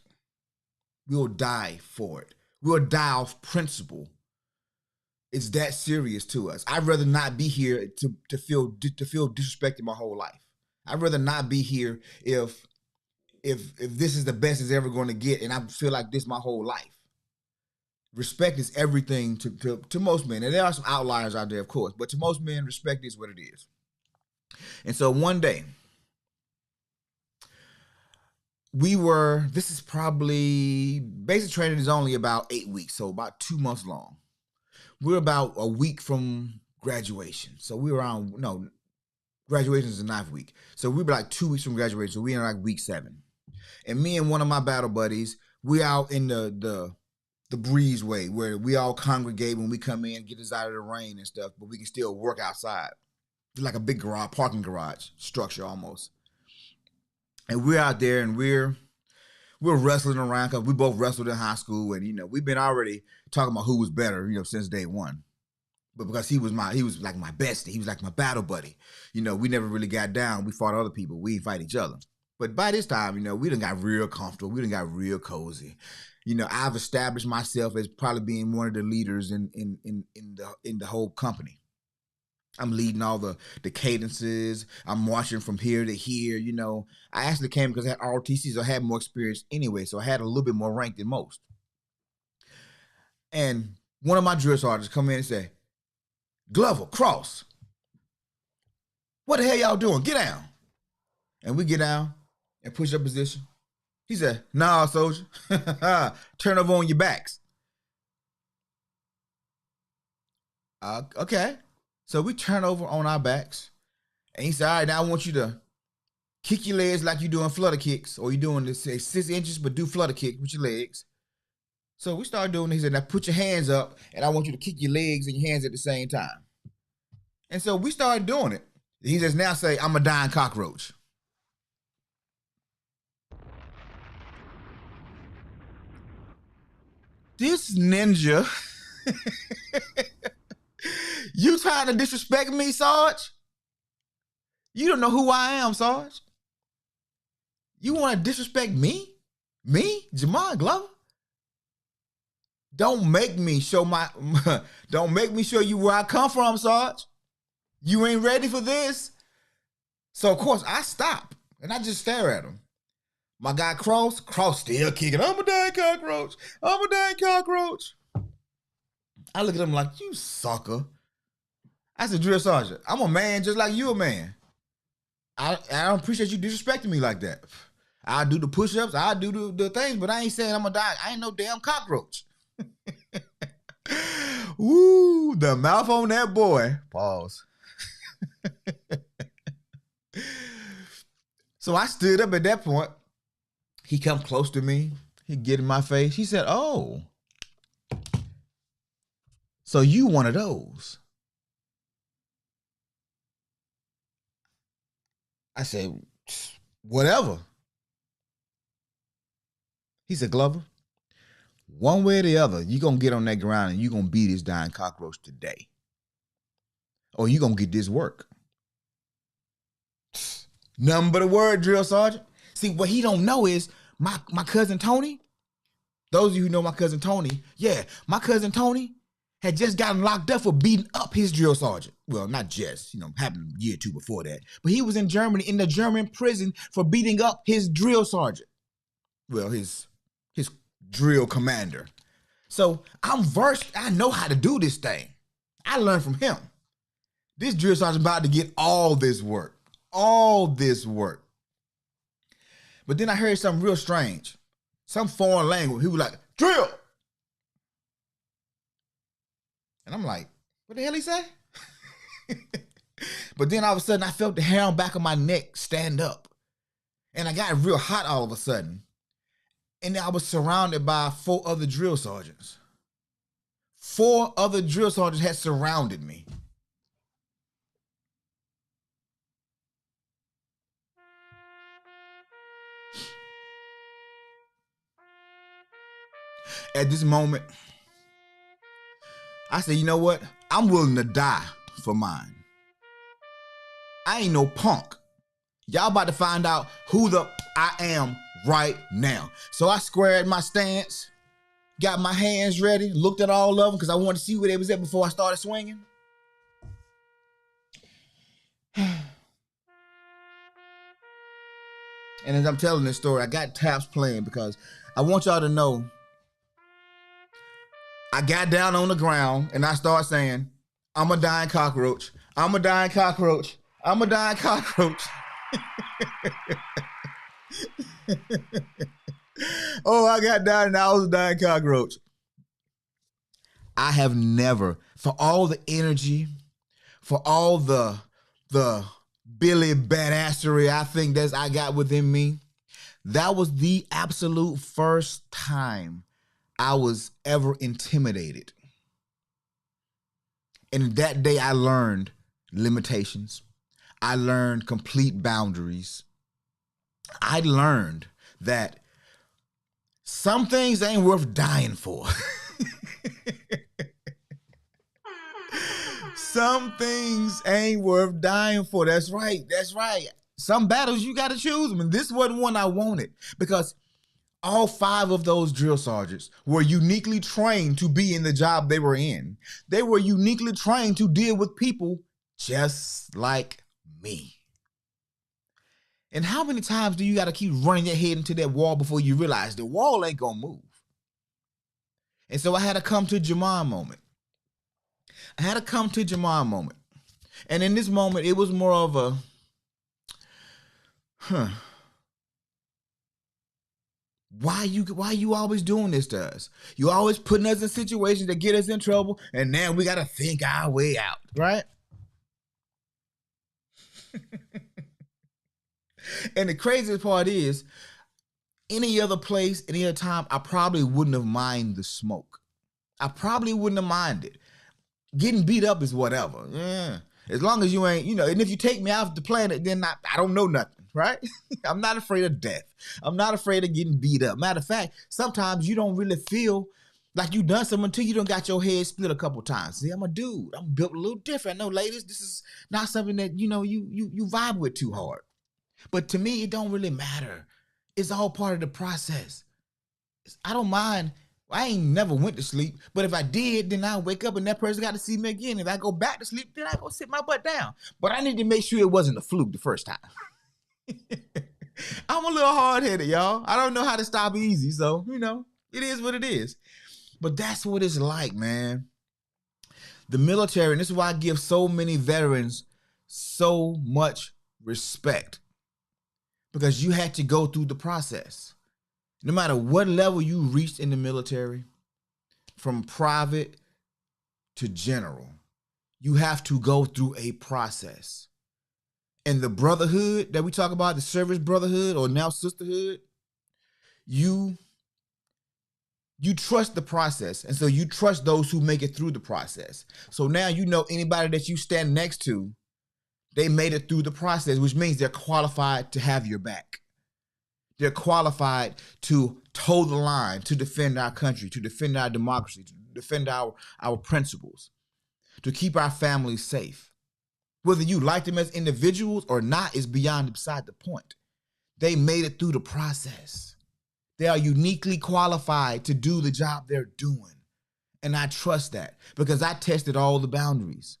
We will die for it. We will die off principle. It's that serious to us. I'd rather not be here to feel disrespected my whole life. I'd rather not be here if this is the best it's ever going to get, and I feel like this my whole life. Respect is everything to most men, and there are some outliers out there, of course, but to most men, respect is what it is. And so one day, this is probably, basic training is only about 8 weeks, so about 2 months long. We're about a week from graduation. So graduation is the 9th week. So we were like 2 weeks from graduation. So we're in like week 7. And me and one of my battle buddies, we out in the breezeway where we all congregate when we come in, get us out of the rain and stuff, but we can still work outside. It's like a big parking garage structure almost. And we're out there and we're wrestling around because we both wrestled in high school, and we've been already talking about who was better, since day one. But because he was like my bestie, he was like my battle buddy. We never really got down. We fought other people. We didn't fight each other. But by this time, we done got real comfortable. We done got real cozy. I've established myself as probably being one of the leaders in the whole company. I'm leading all the cadences. I'm marching from here to here. I actually came because I had ROTC, so I had more experience anyway. So I had a little bit more rank than most. And one of my drill sergeants come in and say, "Glover, cross. What the hell y'all doing? Get down." And we get down and push up position. He said, "Nah, soldier. Turn over on your backs." Okay. So we turn over on our backs. And he said, "All right, now I want you to kick your legs like you're doing flutter kicks, or you're doing this, say 6 inches, but do flutter kick with your legs." So we started doing it. He said, "Now put your hands up, and I want you to kick your legs and your hands at the same time." And so we started doing it. He says, "Now say, I'm a dying cockroach." This ninja, you trying to disrespect me, Sarge? You don't know who I am, Sarge. You want to disrespect me? Me, Jamon Glover? Don't make me show you where I come from, Sarge. You ain't ready for this. So of course I stop and I just stare at him. My guy Cross still kicking. I'm a dang cockroach. I'm a dang cockroach. I look at him like, "You sucker." I said, "Drill Sergeant, I'm a man just like you a man. I don't appreciate you disrespecting me like that." I'll do the push-ups, I'll do the things, but I ain't saying I'm gonna die. I ain't no damn cockroach. Woo, the mouth on that boy. Pause. So I stood up at that point. He come close to me. He get in my face. He said, "Oh, so you one of those?" I said, "Whatever." He said, "Glover, one way or the other, you gonna get on that ground and you gonna beat this dying cockroach today. Or you gonna get this work." Nothing but a word, drill sergeant. See, what he don't know is my cousin Tony. Those of you who know my cousin Tony, yeah, my cousin Tony had just gotten locked up for beating up his drill sergeant. Well, not just, happened a year or two before that. But he was in Germany, in the German prison for beating up his drill sergeant. Well, his drill commander. So I'm versed. I know how to do this thing. I learned from him. This drill sergeant about to get all this work. All this work. But then I heard something real strange. Some foreign language. He was like, "Drill." And I'm like, what the hell he say? But then all of a sudden I felt the hair on the back of my neck stand up. And I got real hot all of a sudden. And I was surrounded by 4 other drill sergeants. 4 other drill sergeants had surrounded me. At this moment, I said, you know what? I'm willing to die for mine. I ain't no punk. Y'all about to find out who the I am right now. So I squared my stance, got my hands ready, looked at all of them because I wanted to see where they was at before I started swinging. And as I'm telling this story, I got taps playing because I want y'all to know I got down on the ground and I started saying, "I'm a dying cockroach. I'm a dying cockroach. I'm a dying cockroach." Oh, I got down and I was a dying cockroach. I have never, for all the energy, for all the Billy badassery I think I got within me, that was the absolute first time I was ever intimidated. And that day I learned limitations. I learned complete boundaries. I learned that some things ain't worth dying for. Some things ain't worth dying for. That's right. That's right. Some battles you got to choose them. And this wasn't one I wanted because all 5 of those drill sergeants were uniquely trained to be in the job they were in. They were uniquely trained to deal with people just like me. And how many times do you got to keep running your head into that wall before you realize the wall ain't going to move? And so I had a come to Jamar moment. And in this moment, it was more of a, why you always doing this to us? You always putting us in situations that get us in trouble, and now we got to think our way out, right? And the craziest part is, any other place, any other time, I probably wouldn't have minded the smoke. I probably wouldn't have minded. Getting beat up is whatever. Yeah. As long as you ain't, and if you take me off the planet, then I don't know nothing, right? I'm not afraid of death. I'm not afraid of getting beat up. Matter of fact, sometimes you don't really feel like you done something until you done got your head split a couple times. See, I'm a dude. I'm built a little different. I know, ladies, this is not something that, you vibe with too hard. But to me, it don't really matter. It's all part of the process. I don't mind. I ain't never went to sleep, but if I did, then I'll wake up and that person got to see me again. If I go back to sleep, then I go sit my butt down. But I need to make sure it wasn't a fluke the first time. I'm a little hard-headed, y'all. I don't know how to stop easy, so, it is what it is. But that's what it's like, man. The military, and this is why I give so many veterans so much respect. because you had to go through the process. No matter what level you reached in the military, from private to general, you have to go through a process. And the brotherhood that we talk about, the service brotherhood or now sisterhood, you trust the process. And so you trust those who make it through the process. So now you know anybody that you stand next to, they made it through the process, which means they're qualified to have your back. They're qualified to toe the line, to defend our country, to defend our democracy, to defend our principles, to keep our families safe. Whether you like them as individuals or not is beside the point. They made it through the process. They are uniquely qualified to do the job they're doing. And I trust that because I tested all the boundaries.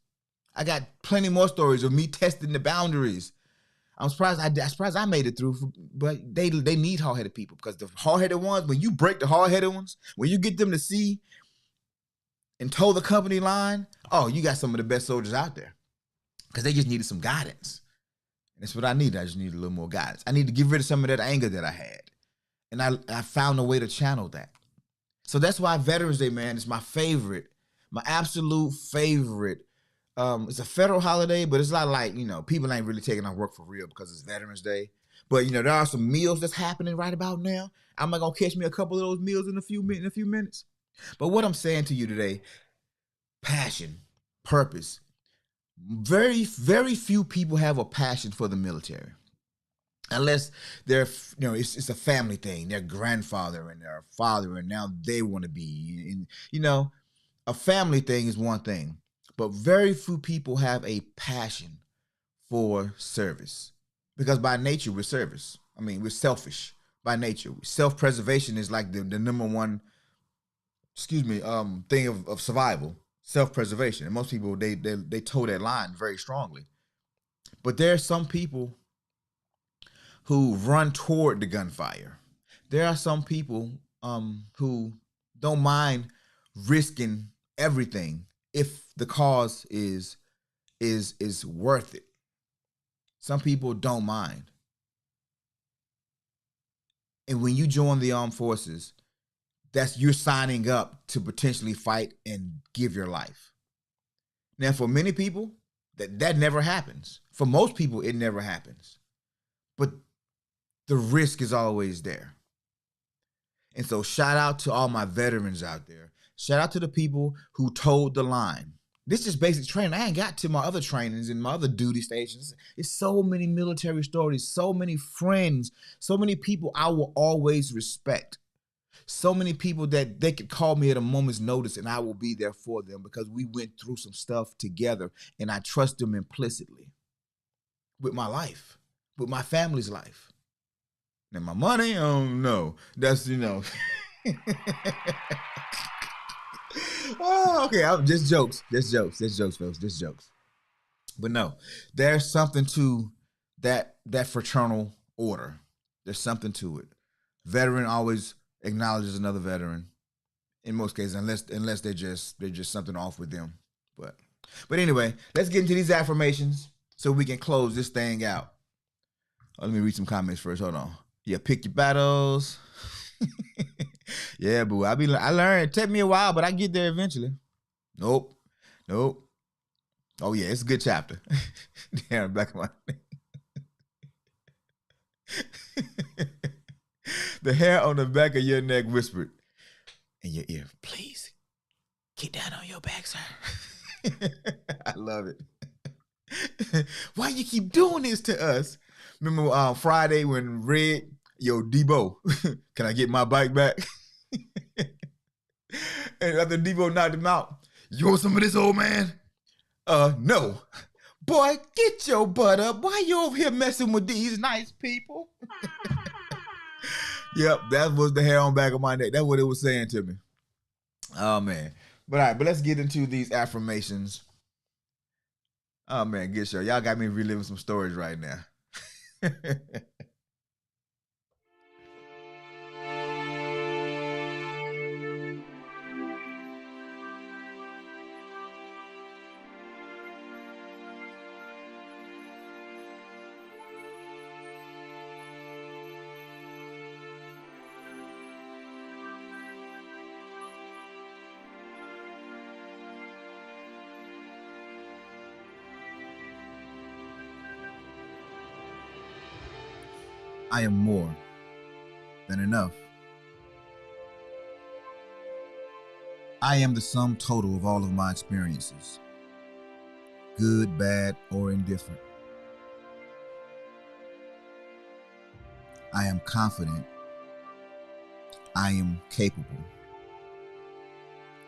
I got plenty more stories of me testing the boundaries. I'm surprised I made it through, but they need hard-headed people because the hard-headed ones, when you break the hard-headed ones, when you get them to see and toe the company line, oh, you got some of the best soldiers out there because they just needed some guidance. And that's what I need. I just need a little more guidance. I need to get rid of some of that anger that I had. And I found a way to channel that. So that's why Veterans Day, man, is my favorite, my absolute favorite. It's a federal holiday, but it's not like, people ain't really taking off work for real because it's Veterans Day. But, there are some meals that's happening right about now. I'm not going to catch me a couple of those meals in a few minutes. But what I'm saying to you today, passion, purpose. Very, very few people have a passion for the military. Unless they're, it's a family thing. Their grandfather and their father, and now they want to be. And, a family thing is one thing. But very few people have a passion for service because by nature we're service. I mean, we're selfish by nature. Self-preservation is like the number one, thing of survival. Self-preservation, and most people they toe that line very strongly. But there are some people who run toward the gunfire. There are some people who don't mind risking everything if the cause is worth it. Some people don't mind. And when you join the armed forces, you're signing up to potentially fight and give your life. Now, for many people, that never happens. For most people, it never happens. But the risk is always there. And so shout out to all my veterans out there. Shout out to the people who toed the line. This is basic training. I ain't got to my other trainings and my other duty stations. It's so many military stories, so many friends, so many people I will always respect. So many people that they could call me at a moment's notice and I will be there for them because we went through some stuff together and I trust them implicitly with my life, with my family's life. And my money, no. That's, Oh, okay. Just jokes. Just jokes, folks. Just jokes. But no, there's something to that fraternal order. There's something to it. Veteran always acknowledges another veteran. In most cases, unless they're just something off with them. But anyway, let's get into these affirmations so we can close this thing out. Let me read some comments first. Hold on. Yeah, pick your battles. Yeah, boo. I learned. It took me a while, but I get there eventually. Nope. Oh yeah, it's a good chapter. Damn, back of my The hair on the back of your neck whispered in your ear, please get down on your back, sir. I love it. Why you keep doing this to us? Remember Friday when Red, Debo, can I get my bike back? And after Debo knocked him out, you want some of this, old man? No. Boy, get your butt up. Why you over here messing with these nice people? Yep, that was the hair on the back of my neck. That's what it was saying to me. Oh, man. But all right, let's get into these affirmations. Oh, man, get sure. Y'all got me reliving some stories right now. I am more than enough. I am the sum total of all of my experiences, good, bad, or indifferent. I am confident. I am capable.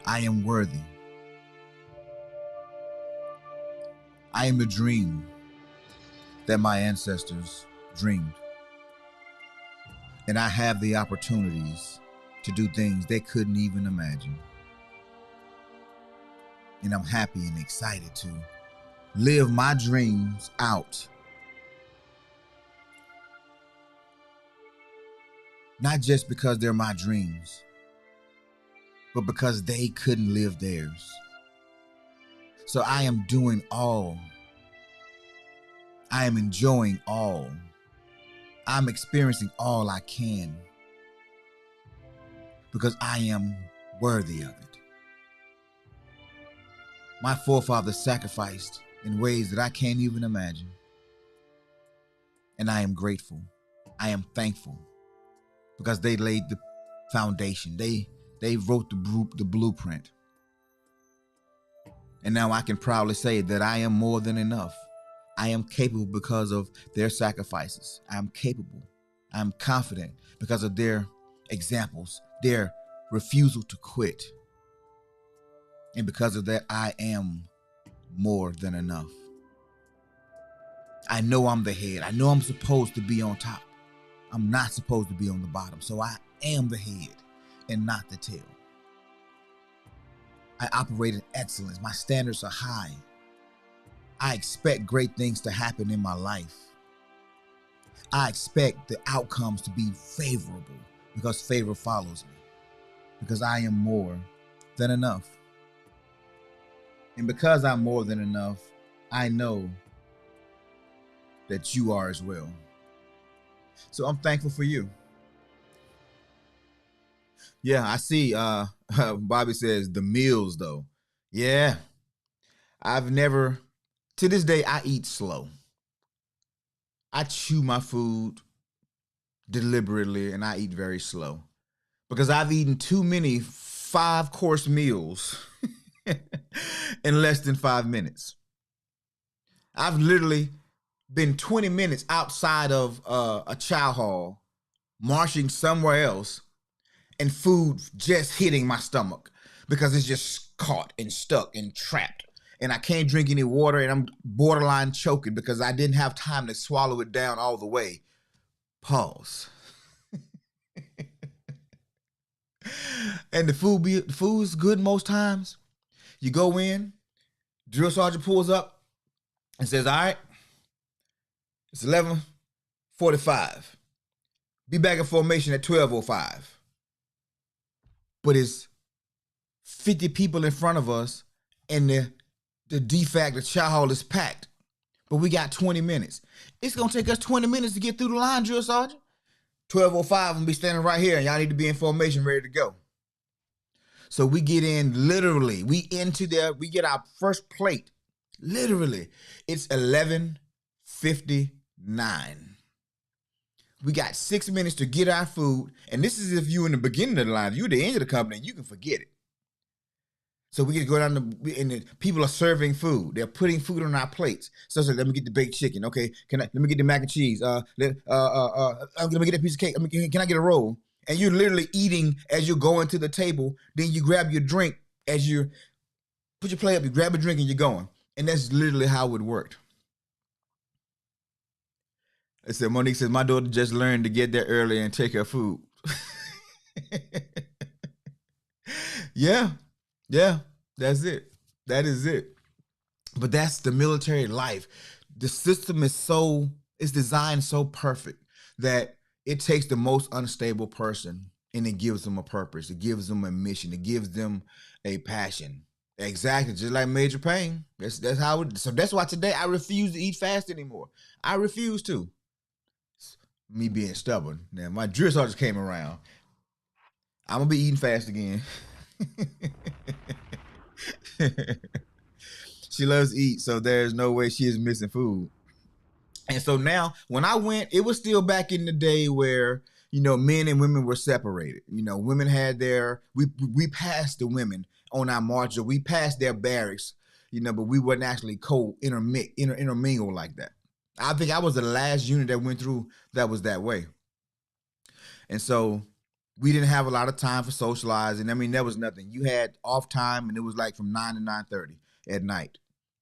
I am worthy. I am the dream that my ancestors dreamed. And I have the opportunities to do things they couldn't even imagine. And I'm happy and excited to live my dreams out. Not just because they're my dreams, but because they couldn't live theirs. So I am doing all. I am enjoying all. I'm experiencing all I can because I am worthy of it. My forefathers sacrificed in ways that I can't even imagine. And I am grateful. I am thankful because they laid the foundation. They wrote the blueprint. And now I can proudly say that I am more than enough. I am capable because of their sacrifices. I am capable. I am confident because of their examples, their refusal to quit. And because of that, I am more than enough. I know I'm the head. I know I'm supposed to be on top. I'm not supposed to be on the bottom. So I am the head and not the tail. I operate in excellence. My standards are high. I expect great things to happen in my life. I expect the outcomes to be favorable because favor follows me. Because I am more than enough. And because I'm more than enough, I know that you are as well. So I'm thankful for you. Yeah, I see Bobby says the meals though. Yeah. I've never, to this day, I eat slow. I chew my food deliberately and I eat very slow because I've eaten too many 5-course meals in less than 5 minutes. I've literally been 20 minutes outside of a chow hall, marching somewhere else, and food just hitting my stomach because it's just caught and stuck and trapped. And I can't drink any water and I'm borderline choking because I didn't have time to swallow it down all the way. Pause. And the food's good most times. You go in, drill sergeant pulls up and says, all right, it's 11:45. Be back in formation at 12:05. But it's 50 people in front of us and the de-facto chow hall is packed. But we got 20 minutes. It's going to take us 20 minutes to get through the line, drill sergeant. 12:05, I'm going to be standing right here and y'all need to be in formation ready to go. So we get in literally, we get our first plate. Literally, it's 11:59. We got 6 minutes to get our food. And this is if you're in the beginning of the line. If you're at the end of the company, you can forget it. So we get to go down and the people are serving food. They're putting food on our plates. So let me get the baked chicken. Okay, let me get the mac and cheese. Let me get a piece of cake. Can I get a roll? And you're literally eating as you're going to the table. Then you grab your drink as you put your plate up. You grab a drink and you're going. And that's literally how it worked. I said, Monique says, my daughter just learned to get there early and take her food. Yeah, that's it. That is it. But that's the military life. The system is designed so perfect that it takes the most unstable person and it gives them a purpose. It gives them a mission. It gives them a passion. Exactly, just like Major Payne. That's how it. So that's why today I refuse to eat fast anymore. I refuse to. Me being stubborn. Now my drill sergeant came around. I'm gonna be eating fast again. She loves to eat, so there's no way she is missing food. And so now when I went, it was still back in the day where, men and women were separated. Women had we passed the women on our march, or we passed their barracks, but we wasn't actually intermingle like that. I think I was the last unit that went through that was that way. And so we didn't have a lot of time for socializing. I mean, there was nothing. You had off time, and it was like from 9 to 9:30 at night.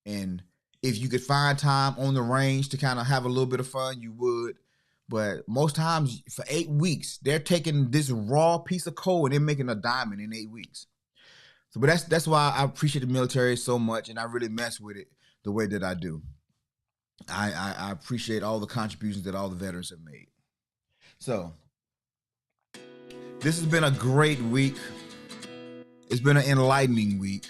And if you could find time on the range to kind of have a little bit of fun, you would. But most times, for 8 weeks, they're taking this raw piece of coal and they're making a diamond in 8 weeks. So, but that's why I appreciate the military so much, and I really mess with it the way that I do. I appreciate all the contributions that all the veterans have made. So this has been a great week. It's been an enlightening week.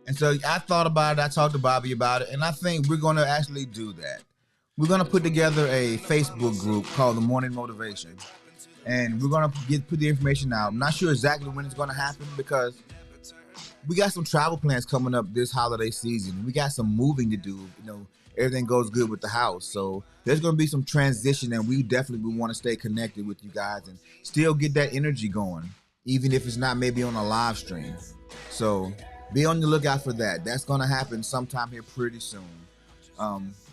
And so I thought about it. I talked to Bobby about it. And I think we're going to actually do that. We're going to put together a Facebook group called The Morning Motivation. And we're going to put the information out. I'm not sure exactly when it's going to happen because we got some travel plans coming up this holiday season. We got some moving to do. Everything goes good with the house. So there's going to be some transition, and we definitely want to stay connected with you guys and still get that energy going, even if it's not maybe on a live stream. So be on the lookout for that. That's going to happen sometime here pretty soon.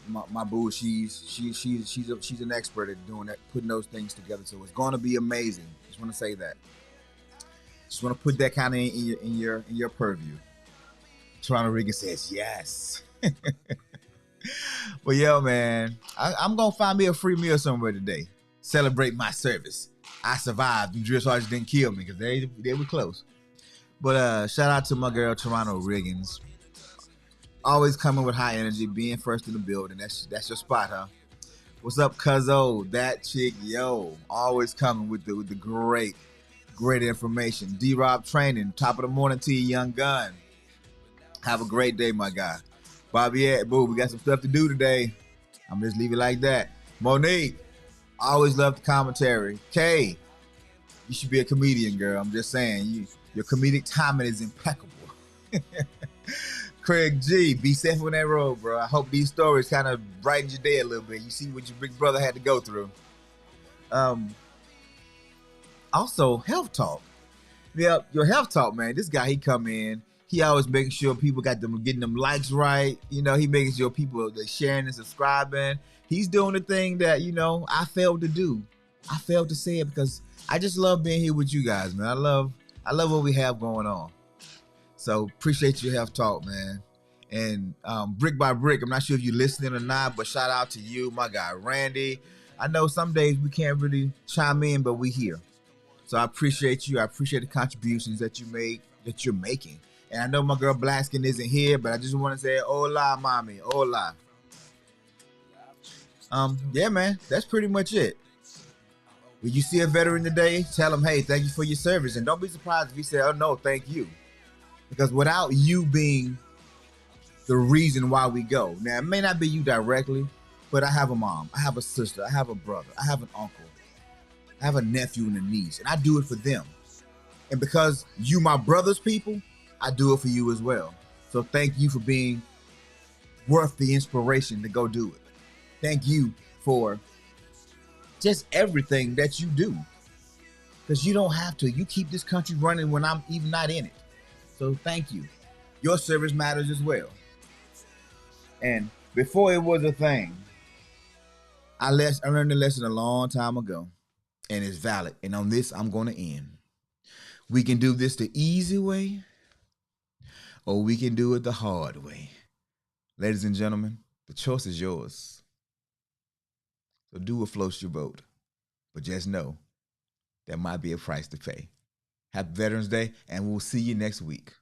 My boo, she's an expert at doing that, putting those things together. So it's going to be amazing. Just want to say that. Just want to put that kind of in your purview. Toronto Regan says yes. But yo, man, I'm gonna find me a free meal somewhere today. Celebrate my service. I survived. The drill sergeants didn't kill me because they were close. But shout out to my girl Toronto Riggins. Always coming with high energy, being first in the building. That's your spot, huh? What's up, Cuzzo? That chick, yo, always coming with the great information. D-Rob Training, top of the morning to you, young gun. Have a great day, my guy. Bobby, boo, we got some stuff to do today. I'm just leave it like that. Monique, always love the commentary. Kay, you should be a comedian, girl. I'm just saying, your comedic timing is impeccable. Craig G, be safe on that road, bro. I hope these stories kind of brighten your day a little bit. You see what your big brother had to go through. Also, health talk. Yeah, your health talk, man. This guy, he come in. He always making sure people getting them likes right. He making sure people are sharing and subscribing. He's doing the thing that, I failed to do. I failed to say it because I just love being here with you guys, man. I love what we have going on. So appreciate your health talk, man. And brick by brick, I'm not sure if you're listening or not, but shout out to you, my guy, Randy. I know some days we can't really chime in, but we here. So I appreciate you. I appreciate the contributions that you're making. And I know my girl Blaskin isn't here, but I just want to say, hola, mommy, hola. Yeah, man, that's pretty much it. When you see a veteran today, tell them, hey, thank you for your service. And don't be surprised if he say, oh, no, thank you. Because without you being the reason why we go. Now, it may not be you directly, but I have a mom, I have a sister, I have a brother, I have an uncle, I have a nephew and a niece, and I do it for them. And because you my brother's people, I do it for you as well. So thank you for being worth the inspiration to go do it. Thank you for just everything that you do. Because you don't have to. You keep this country running when I'm even not in it. So thank you. Your service matters as well. And before it was a thing, I learned a lesson a long time ago. And it's valid. And on this, I'm going to end. We can do this the easy way, or we can do it the hard way. Ladies and gentlemen, the choice is yours. So do what floats your boat. But just know there might be a price to pay. Happy Veterans Day, and we'll see you next week.